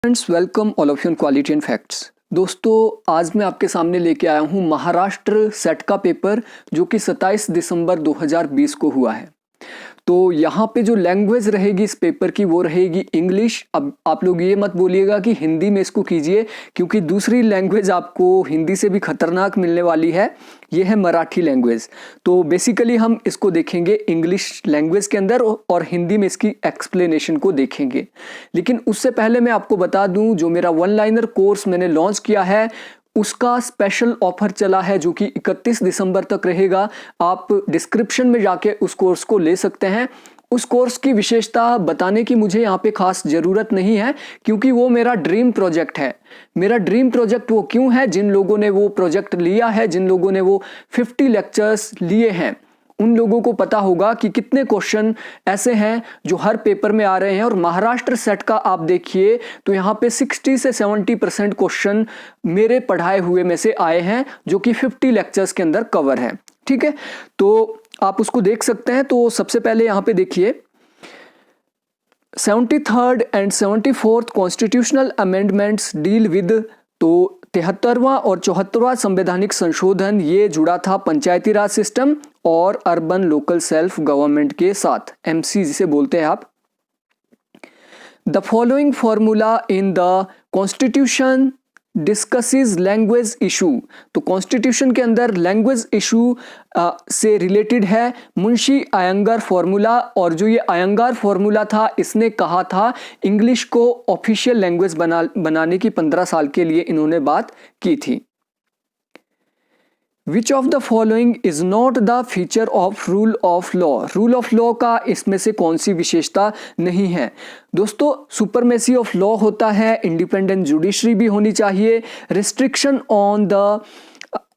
Friends, welcome all of you on quality and facts. दोस्तों, आज मैं आपके सामने लेके आया हूँ महाराष्ट्र सेट का पेपर जो कि 27 दिसंबर 2020 को हुआ है। तो यहाँ पे जो लैंग्वेज रहेगी इस पेपर की वो रहेगी इंग्लिश। अब आप लोग ये मत बोलिएगा कि हिंदी में इसको कीजिए, क्योंकि दूसरी लैंग्वेज आपको हिंदी से भी खतरनाक मिलने वाली है, ये है मराठी लैंग्वेज। तो बेसिकली हम इसको देखेंगे इंग्लिश लैंग्वेज के अंदर और हिंदी में इसकी एक्सप्लेनेशन को देखेंगे। लेकिन उससे पहले मैं आपको बता दूं, जो मेरा वन लाइनर कोर्स मैंने लॉन्च किया है उसका स्पेशल ऑफर चला है जो कि 31 दिसंबर तक रहेगा। आप डिस्क्रिप्शन में जाके उस कोर्स को ले सकते हैं। उस कोर्स की विशेषता बताने की मुझे यहाँ पे खास ज़रूरत नहीं है, क्योंकि वो मेरा ड्रीम प्रोजेक्ट है। मेरा ड्रीम प्रोजेक्ट वो क्यों है? जिन लोगों ने वो प्रोजेक्ट लिया है, जिन लोगों ने वो 50 लेक्चर्स लिए हैं, उन लोगों को पता होगा कि कितने क्वेश्चन ऐसे हैं जो हर पेपर में आ रहे हैं। और महाराष्ट्र सेट का आप देखिए तो यहाँ पे 60 से 70% क्वेश्चन मेरे पढ़ाए हुए में से आए हैं, जो कि 50 लेक्चर्स के अंदर कवर है। ठीक है, तो आप उसको देख सकते हैं। तो सबसे पहले यहाँ पे देखिए 73rd and 74th constitutional amendments deal with, तो 73वां और 74वां संवैधानिक संशोधन ये जुड़ा था पंचायती राज सिस्टम और अर्बन लोकल सेल्फ गवर्नमेंट के साथ, एमसी जिसे बोलते हैं आप। The following formula in the constitution discusses language issue, तो कॉन्स्टिट्यूशन के अंदर लैंग्वेज इशू से रिलेटेड है मुंशी अयंगार फॉर्मूला। और जो ये अयंगार फॉर्मूला था, इसने कहा था इंग्लिश को ऑफिशियल लैंग्वेज बनाने की 15 साल के लिए इन्होंने बात की थी। विच of the following is not the feature of rule of law, rule of law का इसमें से कौन सी विशेषता नहीं है? दोस्तों, सुपरमेसी ऑफ लॉ होता है, इंडिपेंडेंट जुडिशरी भी होनी चाहिए, restriction on the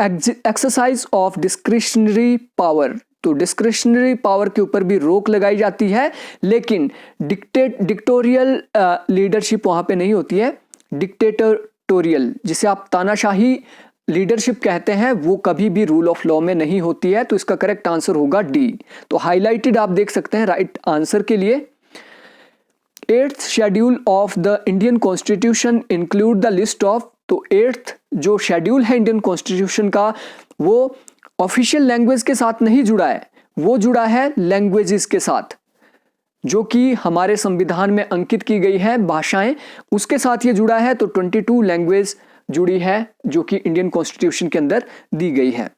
exercise of discretionary power, तो डिस्क्रिशनरी पावर के ऊपर भी रोक लगाई जाती है, लेकिन डिक्टेटोरियल लीडरशिप वहां पे नहीं होती है। डिक्टेटोरियल, जिसे आप तानाशाही लीडरशिप कहते हैं, वो कभी भी रूल ऑफ लॉ में नहीं होती है। तो इसका करेक्ट आंसर होगा डी। तो हाईलाइटेड आप देख सकते हैं राइट आंसर के लिए। 8th schedule of the Indian constitution include the list of, तो 8th जो शेड्यूल है इंडियन कॉन्स्टिट्यूशन का, वो ऑफिशियल लैंग्वेज के साथ नहीं जुड़ा है, वो जुड़ा है लैंग्वेजेस के साथ, जो कि हमारे संविधान में अंकित की गई है भाषाएं, उसके साथ ये जुड़ा है। तो 22 लैंग्वेज जुड़ी है जो कि इंडियन कॉन्स्टिट्यूशन के अंदर दी गई है।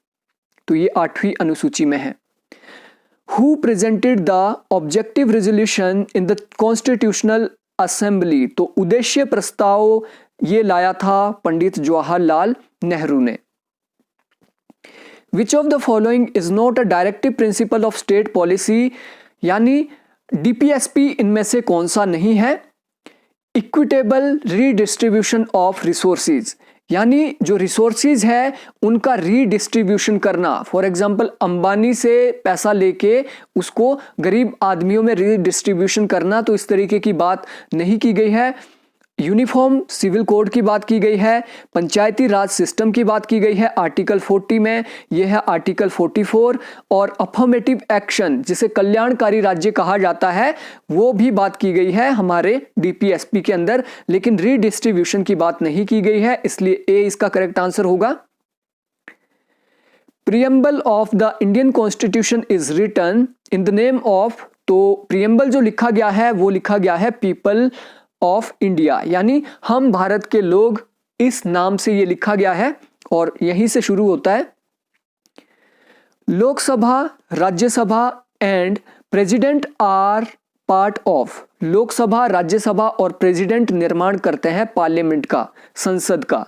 तो ये 8वीं अनुसूची में है। Who presented the objective resolution in the constitutional assembly, तो उद्देश्य प्रस्ताव ये लाया था पंडित जवाहरलाल नेहरू ने। विच of the following is not a directive principle of state policy, यानी डीपीएसपी इनमें से कौन सा नहीं है? इक्विटेबल रीडिस्ट्रीब्यूशन ऑफ रिसोर्सेज, यानी जो रिसोर्सेज है उनका रीडिस्ट्रीब्यूशन करना। फॉर एग्जांपल, अंबानी से पैसा लेके उसको गरीब आदमियों में रीडिस्ट्रीब्यूशन करना, तो इस तरीके की बात नहीं की गई है। यूनिफॉर्म सिविल कोड की बात की गई है, पंचायती राज सिस्टम की बात की गई है आर्टिकल 40 में, यह है आर्टिकल 44। और अफर्मेटिव एक्शन, जिसे कल्याणकारी राज्य कहा जाता है, वो भी बात की गई है हमारे डीपीएसपी के अंदर, लेकिन रीडिस्ट्रीब्यूशन की बात नहीं की गई है, इसलिए ए इसका करेक्ट आंसर होगा। Preamble of the Indian constitution is written in the name of, तो प्रियम्बल जो लिखा गया है वो लिखा गया है पीपल ऑफ इंडिया, यानी हम भारत के लोग, इस नाम से ये लिखा गया है और यहीं से शुरू होता है। Lok Sabha, Rajya Sabha and president are part of, Lok Sabha, Rajya Sabha और प्रेसिडेंट निर्माण करते हैं पार्लियामेंट का, संसद का।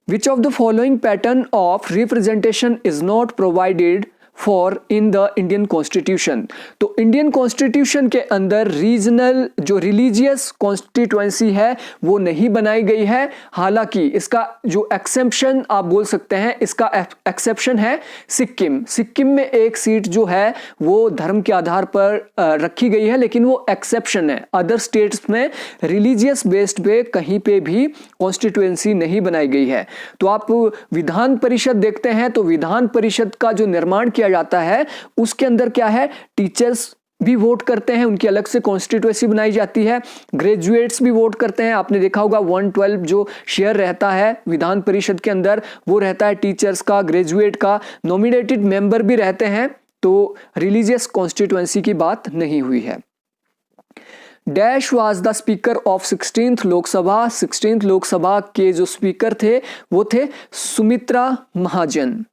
Which of the following pattern of representation is not provided for in the Indian constitution, तो इंडियन कॉन्स्टिट्यूशन के अंदर रीजनल जो रिलीजियस कॉन्स्टिट्यूएंसी है वो नहीं बनाई गई है। हालांकि इसका जो एक्सेप्शन आप बोल सकते हैं, इसका एक्सेप्शन है सिक्किम। सिक्किम में एक सीट जो है वो धर्म के आधार पर रखी गई है, लेकिन वो एक्सेप्शन है। अदर स्टेट्स में रिलीजियस बेस्ड पे कहीं पे भी कॉन्स्टिट्यूएंसी नहीं बनाई गई है। तो आप विधान परिषद देखते हैं, तो विधान परिषद का जो निर्माण किया जाता है उसके अंदर क्या है, टीचर्स भी वोट करते हैं, उनकी अलग से कॉन्स्टिट्यूएंसी बनाई जाती है। ग्रेजुएट्स भी वोट करते हैं। आपने देखा होगा 112 जो शेयर रहता है विधान परिषद के अंदर वो रहता है टीचर्स का, ग्रेजुएट का। नॉमिनेटेड मेंबर भी रहते हैं। तो रिलीजियस कॉन्स्टिट्यूएंसी की बात नहीं हुई है। Dash was the speaker of 16th Lok Sabha. 16th Lok Sabha के जो स्पीकर थे वो थे Sumitra Mahajan.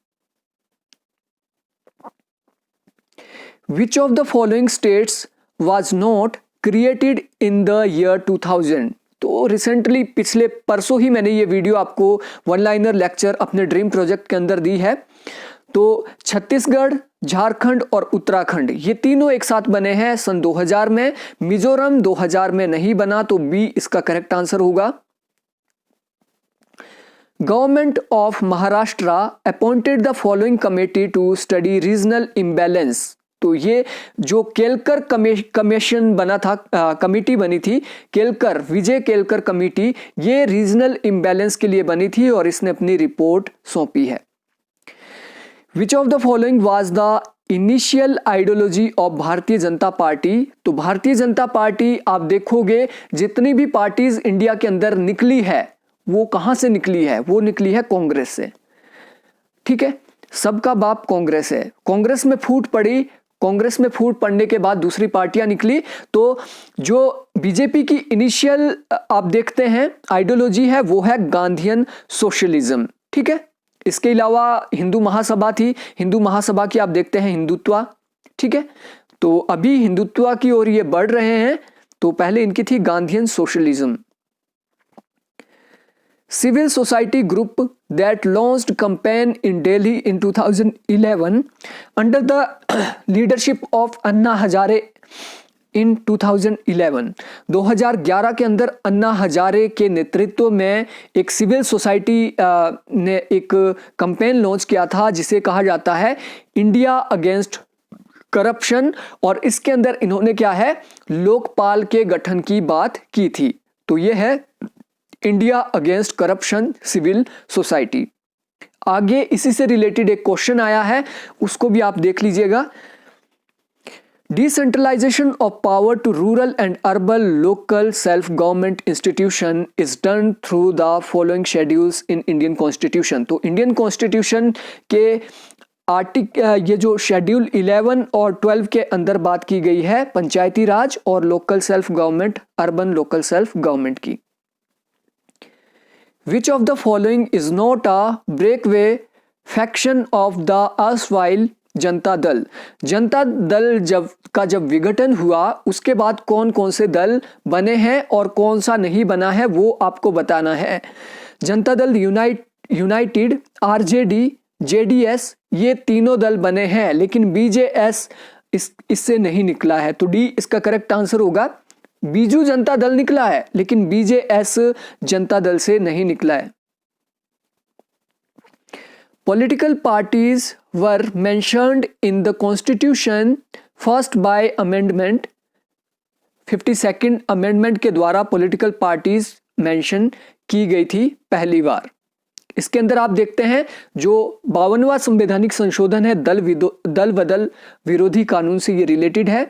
Which of the following states was not created in the year 2000? तो रिसेंटली पिछले परसों ही मैंने ये वीडियो आपको वन लाइनर लेक्चर अपने ड्रीम प्रोजेक्ट के अंदर दी है। तो छत्तीसगढ़, झारखंड और उत्तराखंड ये तीनों एक साथ बने हैं सन 2000 में। मिजोरम 2000 में नहीं बना, तो बी इसका करेक्ट आंसर होगा। Government of Maharashtra appointed the following committee to study regional imbalance. तो ये जो केलकर कमीशन बना था, कमेटी बनी थी केलकर, विजय केलकर कमेटी, ये रीजनल इम्बैलेंस के लिए बनी थी और इसने अपनी रिपोर्ट सौंपी है। विच of the following was the initial ideology of Bharatiya Janata party. तो भारतीय जनता पार्टी आप देखोगे जितनी भी पार्टीज इंडिया के अंदर निकली है वो कहां से निकली है, वो निकली है कांग्रेस से। ठीक है, सबका बाप कांग्रेस है। कांग्रेस में फूट पड़ी, कांग्रेस में फूट पड़ने के बाद दूसरी पार्टियां निकली। तो जो बीजेपी की इनिशियल आप देखते हैं आइडियोलॉजी है वो है गांधीयन सोशलिज्म। ठीक है, इसके अलावा हिंदू महासभा थी, हिंदू महासभा की आप देखते हैं हिंदुत्व। ठीक है, तो अभी हिंदुत्व की ओर ये बढ़ रहे हैं। तो पहले इनकी थी Gandhian socialism. Civil society group that launched campaign in Delhi in 2011 under the leadership of Anna Hazare in 2011। 2011 के अंदर अन्ना हजारे के नेतृत्व में एक सिविल सोसाइटी ने एक कैंपेन लॉन्च किया था जिसे कहा जाता है इंडिया अगेंस्ट करप्शन। और इसके अंदर इन्होंने क्या है, लोकपाल के गठन की बात की थी। तो यह है India against corruption civil society. आगे इसी से रिलेटेड एक क्वेश्चन आया है, उसको भी आप देख लीजिएगा। Decentralisation of power to rural and urban local self government institution is done through the following schedules in Indian constitution. तो इंडियन कॉन्स्टिट्यूशन के ये जो शेड्यूल 11 और 12 के अंदर बात की गई है पंचायती राज और local self government, urban local self government की। Which of the following is not a breakaway faction of the erstwhile Janata Dal. Janata Dal जब विघटन हुआ उसके बाद कौन कौन से दल बने हैं और कौन सा नहीं बना है वो आपको बताना है। Janata Dal United, RJD, JDS ये तीनों दल बने हैं, लेकिन बीजेएस इससे नहीं निकला है। तो डी इसका करेक्ट आंसर होगा। बीजू जनता दल निकला है लेकिन बीजेएस जनता दल से नहीं निकला है। Political parties were mentioned in the constitution first by amendment. 52nd amendment के द्वारा पॉलिटिकल पार्टीज मेंशन की गई थी पहली बार। इसके अंदर आप देखते हैं जो 52वां संवैधानिक संशोधन है दल बदल विरोधी कानून से ये रिलेटेड है।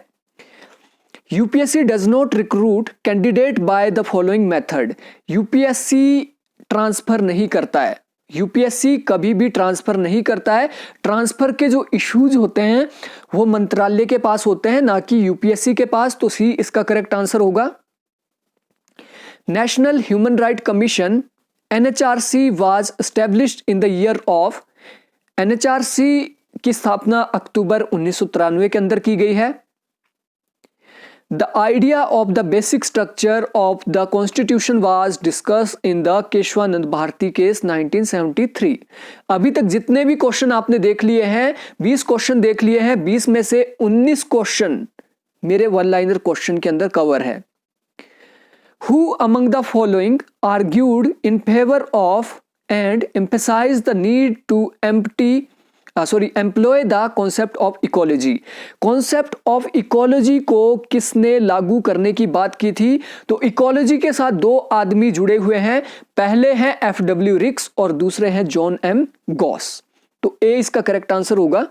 UPSC does not recruit candidate by the following method. UPSC transfer नहीं करता है, यूपीएससी कभी भी ट्रांसफर नहीं करता है। ट्रांसफर के जो इश्यूज होते हैं वो मंत्रालय के पास होते हैं, ना कि यूपीएससी के पास। तो सी इसका करेक्ट आंसर होगा। National human right commission NHRC was established in the year of. NHRC की स्थापना अक्टूबर 1993 के अंदर की गई है। The idea of the basic structure of the constitution was discussed in the Kesavananda Bharati case 1973। अभी तक जितने भी क्वेश्चन आपने देख लिए हैं, 20 क्वेश्चन देख लिए हैं, 20 में से 19 क्वेश्चन मेरे वन लाइनर क्वेश्चन के अंदर कवर है। Who among the following argued in favor of and emphasized the need to employ the concept of ecology। Concept of ecology को किसने लागू करने की बात की थी? तो इकोलॉजी के साथ दो आदमी जुड़े हुए हैं, पहले हैं एफडब्ल्यू रिक्स और दूसरे हैं जॉन एम गॉस। तो ए इसका करेक्ट आंसर होगा।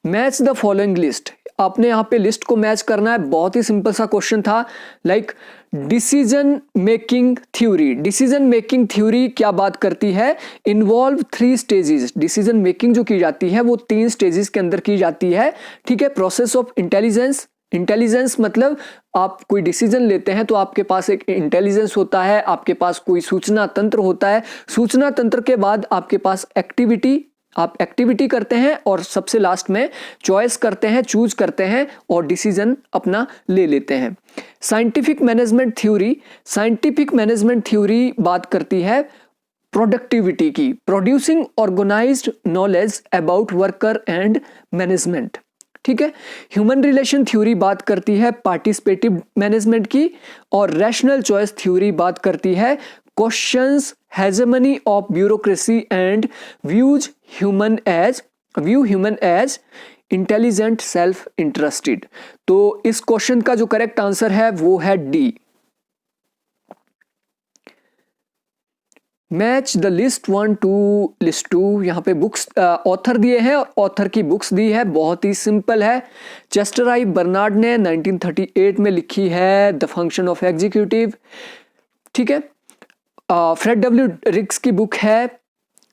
Match the following list. आपने यहाँ पे लिस्ट को मैच करना है। बहुत ही सिंपल सा क्वेश्चन था, like decision making theory. Decision making theory क्या बात करती है? Involve 3 stages. डिसीजन मेकिंग जो की जाती है वो 3 स्टेजेस के अंदर की जाती है, ठीक है। Process of intelligence. इंटेलिजेंस मतलब आप कोई डिसीजन लेते हैं तो आपके पास एक इंटेलिजेंस होता है, आपके पास कोई सूचना तंत्र होता है। सूचना तंत्र के बाद आपके पास एक्टिविटी, आप एक्टिविटी करते हैं और सबसे लास्ट में चॉइस करते हैं, चूज करते हैं और डिसीजन अपना ले लेते हैं। Scientific management theory. Scientific management theory बात करती है प्रोडक्टिविटी की, producing organised knowledge about worker and management, ठीक है। ह्यूमन रिलेशन थ्योरी बात करती है पार्टिसिपेटिव मैनेजमेंट की, और रैशनल चॉइस थ्योरी बात करती है questions hegemony of bureaucracy and view human as intelligent self interested. तो इस क्वेश्चन का जो करेक्ट आंसर है वो है D. Match the list 1 two list 2। यहाँ पे बुक्स ऑथर दिए हैं और ऑथर की बुक्स दी है, बहुत ही सिंपल है। चेस्टर आई बर्नार्ड ने 1938 में लिखी है द फंक्शन ऑफ एग्जीक्यूटिव, ठीक है। फ्रेड डब्ल्यू रिक्स की बुक है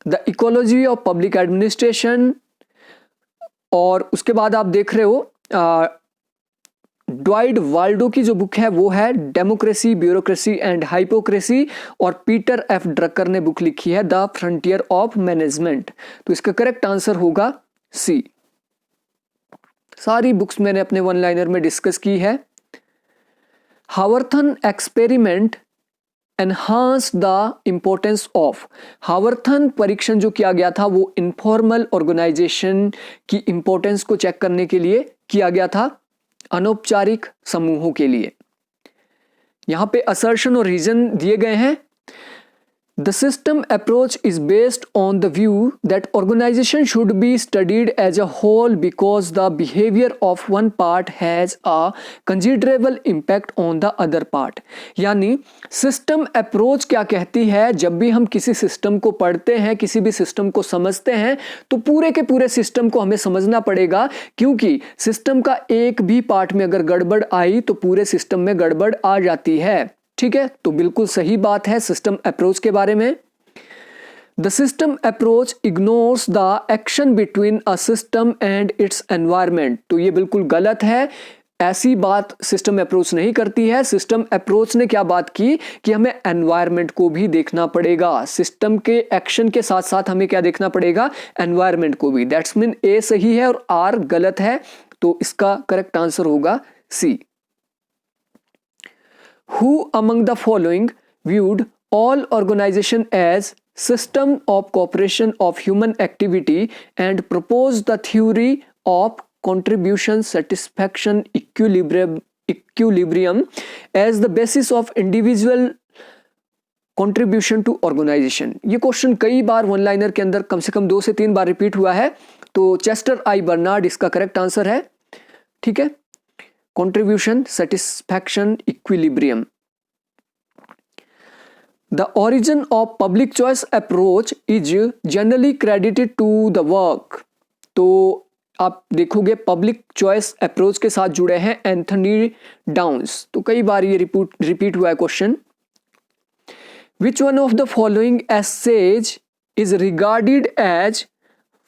the ecology of public administration, और उसके बाद आप देख रहे हो ड्वाइट वाल्डो की जो बुक है वो है डेमोक्रेसी, ब्यूरोक्रेसी एंड हाइपोक्रेसी, और पीटर एफ ड्रकर ने बुक लिखी है द फ्रंटियर ऑफ मैनेजमेंट। तो इसका करेक्ट आंसर होगा सी। सारी बुक्स मैंने अपने वन लाइनर में डिस्कस की है। हावर्थन experiment enhance the importance of. हावर्थन परीक्षण जो किया गया था वो इनफॉर्मल ऑर्गेनाइजेशन की इंपॉर्टेंस को चेक करने के लिए किया गया था, अनौपचारिक समूहों के लिए। यहां पे असर्शन और रीजन दिए गए हैं। The system approach is based on the view that organization should be studied as a whole because the behavior of one part has a considerable impact on the other part। यानी system approach क्या कहती है, जब भी हम किसी system को पढ़ते हैं, किसी भी सिस्टम को समझते हैं, तो पूरे के पूरे सिस्टम को हमें समझना पड़ेगा, क्योंकि सिस्टम का एक भी पार्ट में अगर गड़बड़ आई तो पूरे सिस्टम में गड़बड़ आ जाती है, ठीक है। तो बिल्कुल सही बात है सिस्टम अप्रोच के बारे में। The system approach ignores the action between a system and its environment. तो ये बिल्कुल गलत है, ऐसी बात सिस्टम अप्रोच नहीं करती है। सिस्टम अप्रोच ने क्या बात की कि हमें एनवायरमेंट को भी देखना पड़ेगा। सिस्टम के एक्शन के साथ साथ हमें क्या देखना पड़ेगा, एनवायरमेंट को भी। दैट्स मीन ए सही है और आर गलत है, तो इसका करेक्ट आंसर होगा सी। Who among the following viewed all organization as system of cooperation of human activity and proposed the theory of contribution satisfaction equilibrium as the basis of individual contribution to organization? ये question कई बार one liner के अंदर कम से कम 2 से 3 बार repeat हुआ है। तो Chester आई Bernard इसका करेक्ट आंसर है, ठीक है। Contribution satisfaction equilibrium। The origin of public choice approach is generally credited to the work। तो आप देखोगे पब्लिक चॉइस अप्रोच के साथ जुड़े हैं एंथनी डाउन्स। तो कई बार ये रिपीट हुआ है question. Which one of the following essays is regarded as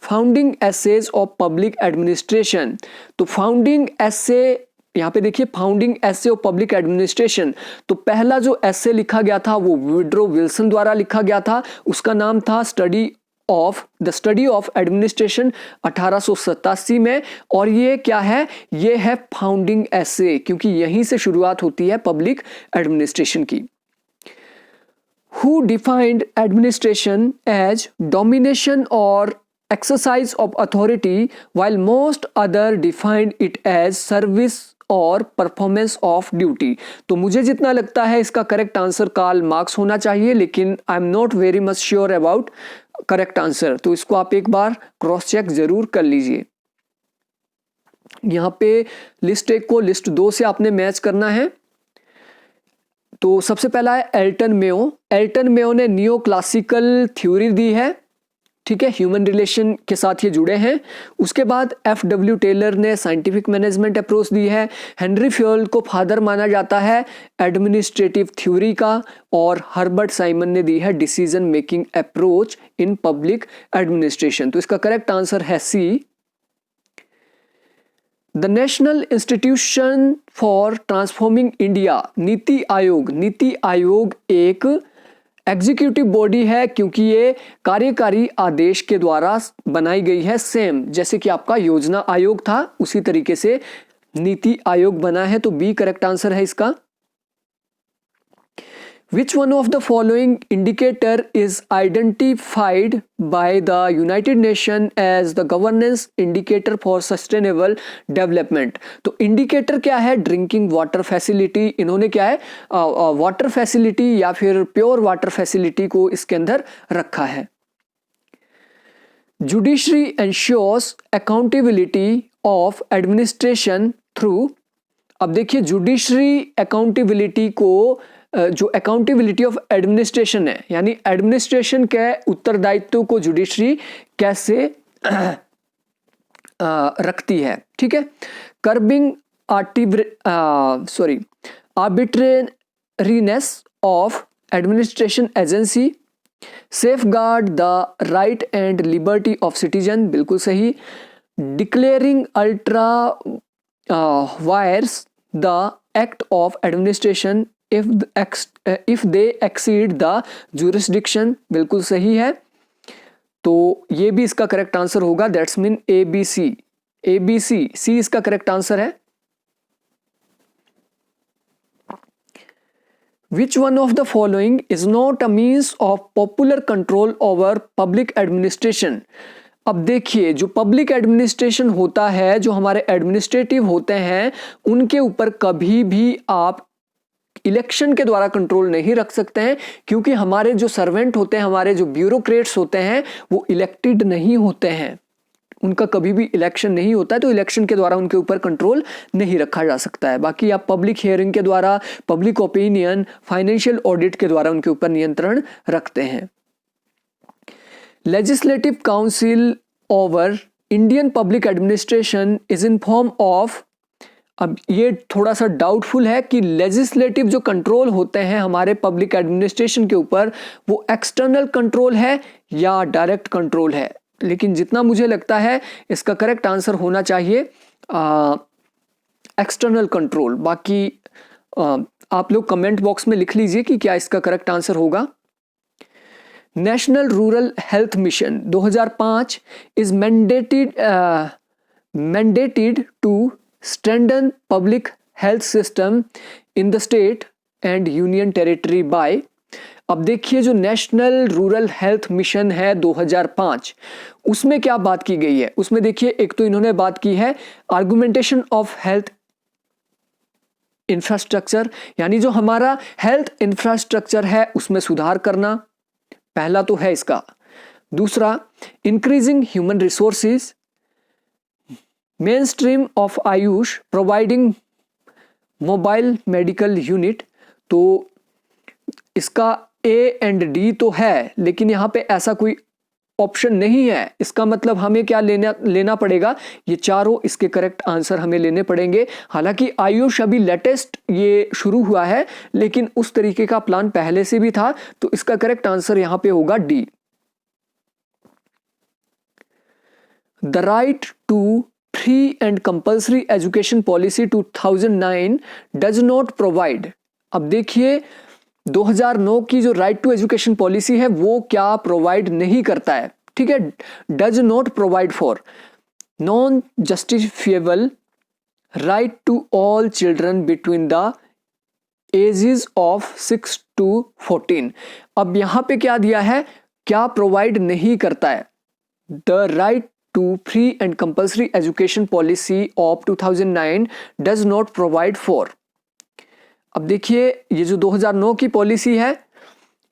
founding essays of public administration? तो फाउंडिंग एसे, यहाँ पे देखिए founding essay of public administration, तो पहला जो एसे लिखा गया था वो वुड्रो विल्सन द्वारा लिखा गया था। उसका नाम था द स्टडी ऑफ एडमिनिस्ट्रेशन 1887 में। और ये क्या है, ये है फाउंडिंग एसे, क्योंकि यहीं से शुरुआत होती है पब्लिक एडमिनिस्ट्रेशन की। Who defined administration as domination or exercise of authority while most other defined it as service और परफॉर्मेंस ऑफ ड्यूटी? तो मुझे जितना लगता है इसका करेक्ट आंसर कार्ल मार्क्स होना चाहिए, लेकिन I am not very much sure about correct answer. तो इसको आप एक बार क्रॉस चेक जरूर कर लीजिए। यहाँ पे लिस्ट 1 को लिस्ट 2 से आपने मैच करना है। तो सबसे पहला है एल्टन मेयो। एल्टन मेयो ने नियो क्लासिकल थ्योरी दी है, ठीक है, ह्यूमन रिलेशन के साथ ये जुड़े हैं। उसके बाद एफ.डब्ल्यू. टेलर ने साइंटिफिक मैनेजमेंट अप्रोच दी है। हेनरी फ्योल को फादर माना जाता है एडमिनिस्ट्रेटिव थ्योरी का, और हर्बर्ट साइमन ने दी है decision making approach in public administration. तो इसका करेक्ट आंसर है C. The national institution for transforming India, NITI Aayog एक एग्जीक्यूटिव बॉडी है, क्योंकि ये कार्यकारी आदेश के द्वारा बनाई गई है। सेम जैसे कि आपका योजना आयोग था, उसी तरीके से नीति आयोग बना है। तो बी करेक्ट आंसर है इसका। Which one of the following indicator is identified by the United Nations as the governance indicator for sustainable development? तो इंडिकेटर क्या है? Drinking water facility. इन्होंने क्या है, वाटर फैसिलिटी या फिर प्योर वाटर फैसिलिटी को इसके अंदर रखा है। Judiciary ensures accountability of administration through. अब देखिए, जुडिशरी अकाउंटेबिलिटी को, जो अकाउंटेबिलिटी ऑफ एडमिनिस्ट्रेशन है, यानी एडमिनिस्ट्रेशन के उत्तरदायित्व को जुडिशरी कैसे रखती है। ठीक है, curbing arbitrariness of administration agency, safeguard the right and liberty of citizen, बिल्कुल सही। Declaring ultra vires the act of administration if they exceed the jurisdiction, बिल्कुल सही है। तो ये भी इसका करेक्ट आंसर होगा। दैट्स मीन ABC सी इसका करेक्ट आंसर है। Which one of the following is not a means of popular control over public administration? अब देखिए, जो पब्लिक एडमिनिस्ट्रेशन होता है, जो हमारे एडमिनिस्ट्रेटिव होते हैं, उनके ऊपर कभी भी आप इलेक्शन के द्वारा कंट्रोल नहीं रख सकते हैं, क्योंकि हमारे जो सर्वेंट होते हैं, हमारे जो ब्यूरोक्रेट्स होते हैं, वो इलेक्टेड नहीं होते हैं, उनका कभी भी इलेक्शन नहीं होता है। तो इलेक्शन के द्वारा उनके ऊपर कंट्रोल नहीं रखा जा सकता है। बाकी आप पब्लिक हियरिंग के द्वारा, पब्लिक ओपिनियन, फाइनेंशियल ऑडिट के द्वारा उनके ऊपर नियंत्रण रखते हैं। Legislative council over Indian public administration is in form of. अब ये थोड़ा सा डाउटफुल है कि लेजिस्लेटिव जो कंट्रोल होते हैं हमारे पब्लिक एडमिनिस्ट्रेशन के ऊपर, वो एक्सटर्नल कंट्रोल है या डायरेक्ट कंट्रोल है, लेकिन जितना मुझे लगता है इसका करेक्ट आंसर होना चाहिए एक्सटर्नल कंट्रोल। बाकी आप लोग कमेंट बॉक्स में लिख लीजिए कि क्या इसका करेक्ट आंसर होगा। National rural health mission 2005 is mandated to strengthen public health system in the state and union territory by। अब देखिए, जो नेशनल रूरल हेल्थ मिशन है 2005, उसमें क्या बात की गई है? उसमें देखिए, एक तो इन्होंने बात की है आर्गुमेंटेशन ऑफ हेल्थ इंफ्रास्ट्रक्चर, यानी जो हमारा हेल्थ इंफ्रास्ट्रक्चर है उसमें सुधार करना, पहला तो है इसका। दूसरा, increasing human resources, main stream of Ayush, providing mobile medical unit. तो इसका ए एंड डी तो है, लेकिन यहाँ पे ऐसा कोई ऑप्शन नहीं है। इसका मतलब हमें क्या लेना पड़ेगा? ये चारों इसके करेक्ट आंसर हमें लेने पड़ेंगे। हालांकि आयुष अभी लेटेस्ट ये शुरू हुआ है, लेकिन उस तरीके का प्लान पहले से भी था। तो इसका करेक्ट आंसर यहाँ पे होगा D. The right to free and compulsory education policy 2009 does not provide. अब देखिए, 2009 की जो राइट टू एजुकेशन पॉलिसी है वो क्या प्रोवाइड नहीं करता है। ठीक है, does not provide for non justifiable right to all children between the ages of 6 to 14। अब यहां पे क्या दिया है? क्या प्रोवाइड नहीं करता है? The right to free and compulsory education policy of 2009 does not provide for। अब देखिए, ये जो 2009 की पॉलिसी है,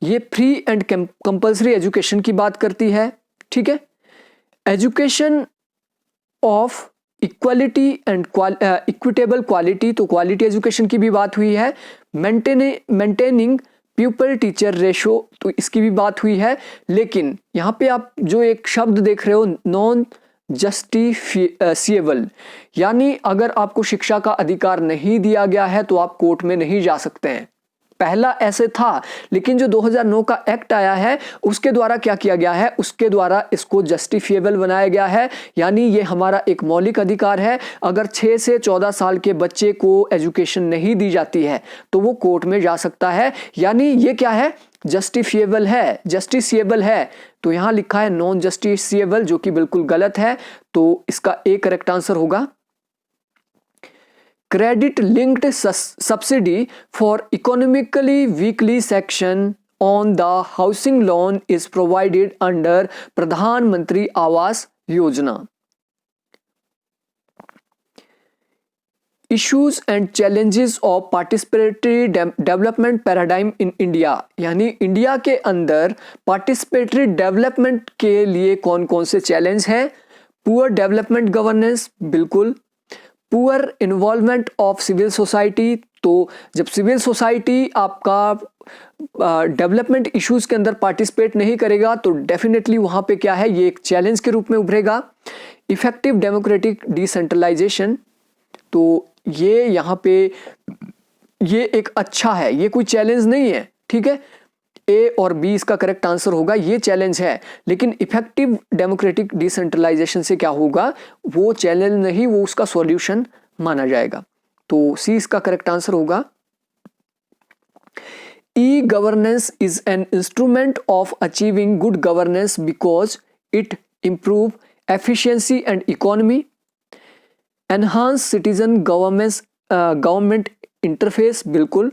ये फ्री एंड कंपल्सरी एजुकेशन की बात करती है। ठीक है, education of equality and equitable quality, तो क्वालिटी एजुकेशन की भी बात हुई है। मेंटेनिंग पीपल टीचर रेशो, तो इसकी भी बात हुई है। लेकिन यहाँ पे आप जो एक शब्द देख रहे हो नॉन जस्टिफिएबल, यानी अगर आपको शिक्षा का अधिकार नहीं दिया गया है तो आप कोर्ट में नहीं जा सकते हैं। पहला ऐसे था, लेकिन जो 2009 का एक्ट आया है उसके द्वारा क्या किया गया है, उसके द्वारा इसको जस्टिफिएबल बनाया गया है, यानी ये हमारा एक मौलिक अधिकार है। अगर 6 से 14 साल के बच्चे को एजुकेशन नहीं दी जाती है तो वो कोर्ट में जा सकता है, यानी ये क्या है, जस्टिफिएबल है, जस्टिसिएबल है। तो यहां लिखा है नॉन जस्टिसिएबल, जो कि बिल्कुल गलत है। तो इसका ए करेक्ट आंसर होगा। Credit linked subsidy for economically weakly section on the housing loan is provided under Pradhan Mantri Awas Yojana. Issues and challenges of participatory development paradigm in India, यानी India के अंदर participatory development के लिए कौन कौन से challenge हैं। Poor development governance, बिल्कुल। Poor involvement of civil society, तो जब सिविल सोसाइटी आपका डेवलपमेंट इश्यूज के अंदर पार्टिसिपेट नहीं करेगा तो डेफिनेटली वहां पे क्या है, ये एक चैलेंज के रूप में उभरेगा। इफेक्टिव डेमोक्रेटिक डिसेंट्रलाइजेशन, तो ये यहाँ पे ये एक अच्छा है, ये कोई चैलेंज नहीं है, ठीक है। ए और बी इसका करेक्ट आंसर होगा, ये चैलेंज है। लेकिन इफेक्टिव डेमोक्रेटिक डिसेंट्रलाइजेशन से क्या होगा, वो चैलेंज नहीं, वो उसका सॉल्यूशन माना जाएगा। तो सी इसका करेक्ट आंसर होगा। E governance is an instrument of achieving good governance because it improve efficiency and economy, enhance citizen government interface, बिल्कुल।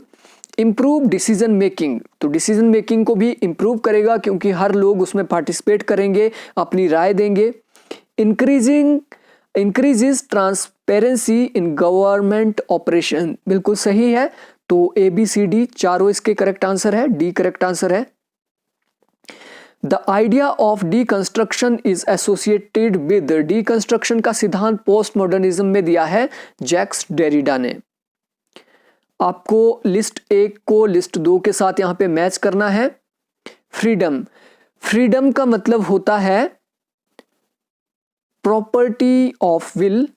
इम्प्रूव डिसीजन मेकिंग, तो डिसीजन मेकिंग को भी इम्प्रूव करेगा क्योंकि हर लोग उसमें पार्टिसिपेट करेंगे, अपनी राय देंगे। Increases transparency in government operation, बिल्कुल सही है। तो ए बी सी डी चारों इसके करेक्ट आंसर है, डी करेक्ट आंसर है। The idea of deconstruction is associated with, deconstruction का सिद्धांत पोस्ट मॉडर्निज्म में दिया है जैक्स डेरिडा ने। आपको लिस्ट 1 को लिस्ट 2 के साथ यहां पे मैच करना है। फ्रीडम, फ्रीडम का मतलब होता है property of will.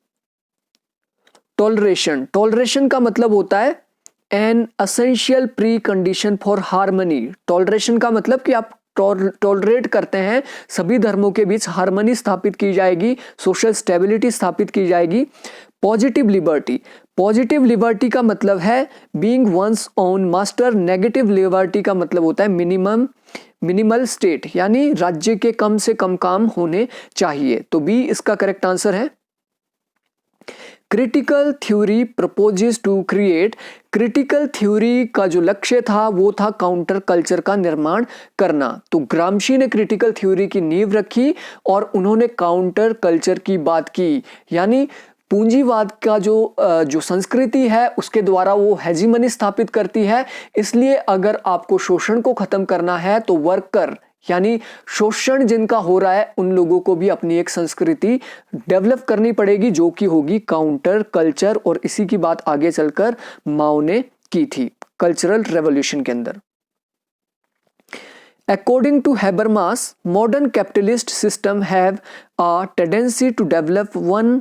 Toleration, toleration का मतलब होता है an essential pre condition for harmony. Toleration का मतलब कि आप टॉलरेट करते हैं, सभी धर्मों के बीच हार्मनी स्थापित की जाएगी, सोशल स्टेबिलिटी स्थापित की जाएगी। पॉजिटिव लिबर्टी, पॉजिटिव लिबर्टी का मतलब है being one's own master. Negative liberty का मतलब होता है मिनिमल स्टेट, यानी राज्य के कम से कम काम होने चाहिए। तो बी इसका करेक्ट आंसर है। Critical theory proposes to create, critical theory का जो लक्ष्य था वो था काउंटर कल्चर का निर्माण करना। तो ग्रामशी ने क्रिटिकल थ्योरी की नींव रखी और उन्होंने काउंटर कल्चर की बात की, यानी पूंजीवाद का जो संस्कृति है उसके द्वारा वो हेजीमनी स्थापित करती है। इसलिए अगर आपको शोषण को खत्म करना है तो वर्कर, यानी शोषण जिनका हो रहा है उन लोगों को भी अपनी एक संस्कृति डेवलप करनी पड़ेगी जो कि होगी काउंटर कल्चर। और इसी की बात आगे चलकर माओ ने की थी कल्चरल रेवोल्यूशन के अंदर। According to Habermas, modern capitalist system have a tendency to develop one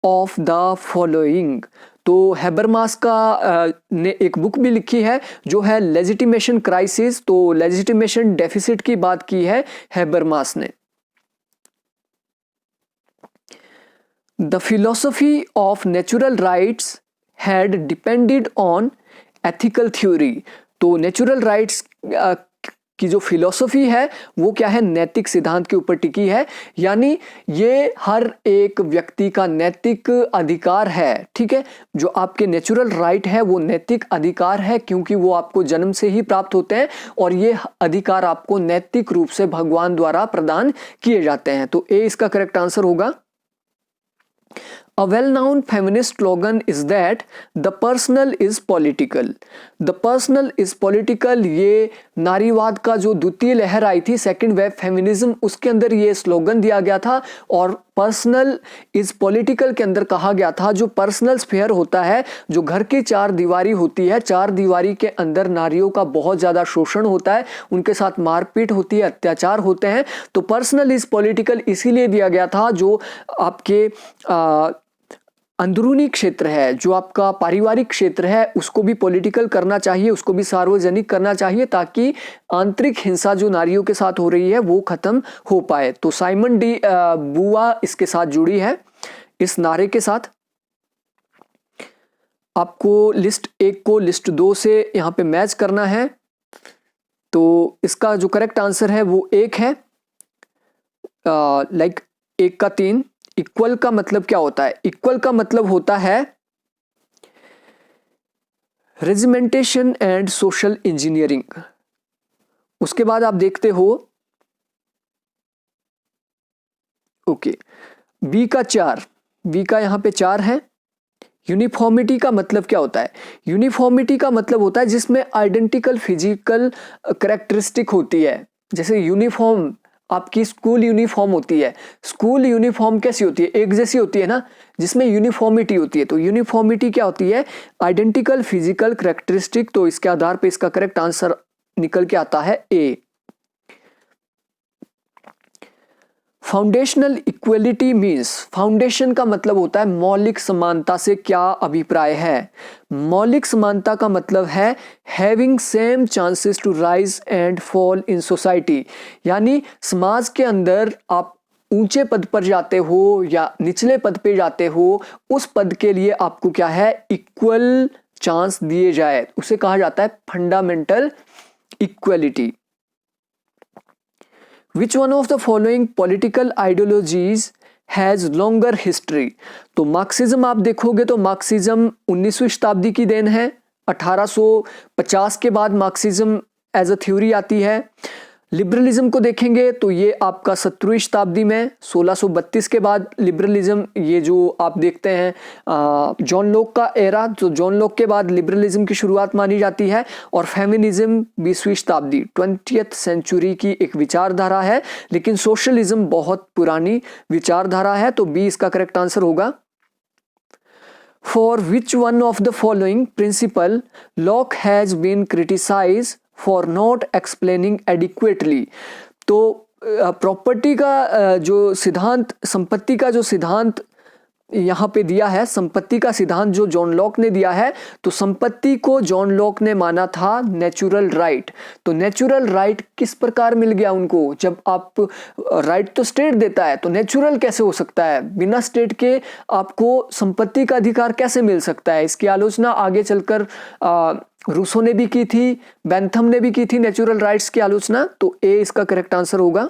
of the following। तो हैबरमास का ने एक बुक भी लिखी है जो है लेजिटिमेशन क्राइसिस। तो लेजिटिमेशन डेफिसिट की बात की है हैबरमास ने। The philosophy of natural rights had depended on ethical theory. तो नेचुरल राइट्स की जो फिलॉसफी है वो क्या है, नैतिक सिद्धांत के ऊपर टिकी है, यानी ये हर एक व्यक्ति का नैतिक अधिकार है। ठीक है, जो आपके नेचुरल राइट है वो नैतिक अधिकार है क्योंकि वो आपको जन्म से ही प्राप्त होते हैं और ये अधिकार आपको नैतिक रूप से भगवान द्वारा प्रदान किए जाते हैं। तो ए इसका करेक्ट आंसर होगा। A well-known feminist slogan is that the personal is political. The personal is political, ये नारीवाद का जो द्वितीय लहर आई थी, सेकेंड वेव फेमिनिज्म, उसके अंदर ये स्लोगन दिया गया था और पर्सनल इज पॉलिटिकल के अंदर कहा गया था जो पर्सनल स्फेयर होता है, जो घर की चार दीवारी होती है, चार दीवारी के अंदर नारियों का बहुत ज़्यादा शोषण होता है, उनके साथ मारपीट होती है, अत्याचार होते हैं। तो पर्सनल इज पॉलिटिकल इसीलिए दिया गया था जो आपके अंदरूनी क्षेत्र है, जो आपका पारिवारिक क्षेत्र है, उसको भी पॉलिटिकल करना चाहिए, उसको भी सार्वजनिक करना चाहिए, ताकि आंतरिक हिंसा जो नारियों के साथ हो रही है वो खत्म हो पाए। तो साइमन डी बुआ इसके साथ जुड़ी है, इस नारे के साथ। आपको लिस्ट 1 को लिस्ट 2 से यहाँ पे मैच करना है। तो इसका जो करेक्ट आंसर है वो 1 है। लाइक 1 का 3। इक्वल का मतलब क्या होता है? इक्वल का मतलब होता है रेजिमेंटेशन एंड सोशल इंजीनियरिंग। उसके बाद आप देखते हो ओके, बी का 4, बी का यहां पे 4 है। यूनिफॉर्मिटी का मतलब क्या होता है? यूनिफॉर्मिटी का मतलब होता है जिसमें आइडेंटिकल फिजिकल कैरेक्टरिस्टिक होती है। जैसे यूनिफॉर्म, आपकी स्कूल यूनिफॉर्म होती है, स्कूल यूनिफॉर्म कैसी होती है? एक जैसी होती है ना, जिसमें यूनिफॉर्मिटी होती है। तो यूनिफॉर्मिटी क्या होती है? Identical physical characteristic. तो इसके आधार पे इसका करेक्ट आंसर निकल के आता है ए। फाउंडेशनल इक्वलिटी मीन्स, फाउंडेशन का मतलब होता है मौलिक समानता से क्या अभिप्राय है? मौलिक समानता का मतलब है having same chances to rise and fall in society. यानी समाज के अंदर आप ऊंचे पद पर जाते हो या निचले पद पे जाते हो, उस पद के लिए आपको क्या है? इक्वल चांस दिए जाए, उसे कहा जाता है fundamental equality. Which one of the following political ideologies has longer history? तो मार्क्सिज्म आप देखोगे तो मार्क्सिज्म 19वीं शताब्दी की देन है। 1850 के बाद मार्क्सिज्म एज अ थ्योरी आती है। लिबरलिज्म को देखेंगे तो ये आपका 17वीं शताब्दी में, 1632 के बाद लिबरलिज्म, ये जो आप देखते हैं जॉन लॉक का एरा, जो जॉन लॉक के बाद लिबरलिज्म की शुरुआत मानी जाती है। और फेमिनिज्म 20वीं शताब्दी, 20th सेंचुरी की एक विचारधारा है, लेकिन सोशलिज्म बहुत पुरानी विचारधारा है। तो बी इसका करेक्ट आंसर होगा। For which one of the following principle Locke has been criticise for not explaining adequately? तो प्रॉपर्टी का जो सिद्धांत, संपत्ति का जो सिद्धांत यहाँ पे दिया है, संपत्ति का सिद्धांत जो जॉन लॉक ने दिया है, तो संपत्ति को जॉन लॉक ने माना था नेचुरल राइट। तो नेचुरल राइट किस प्रकार मिल गया उनको? जब आप राइट तो स्टेट देता है, तो नेचुरल कैसे हो सकता है? बिना स्टेट के आपको संपत्ति का अधिकार कैसे मिल सकता है? इसकी आलोचना आगे चलकर रूसो ने भी की थी, बेंथम ने भी की थी नेचुरल राइट्स की आलोचना। तो ए इसका करेक्ट आंसर होगा।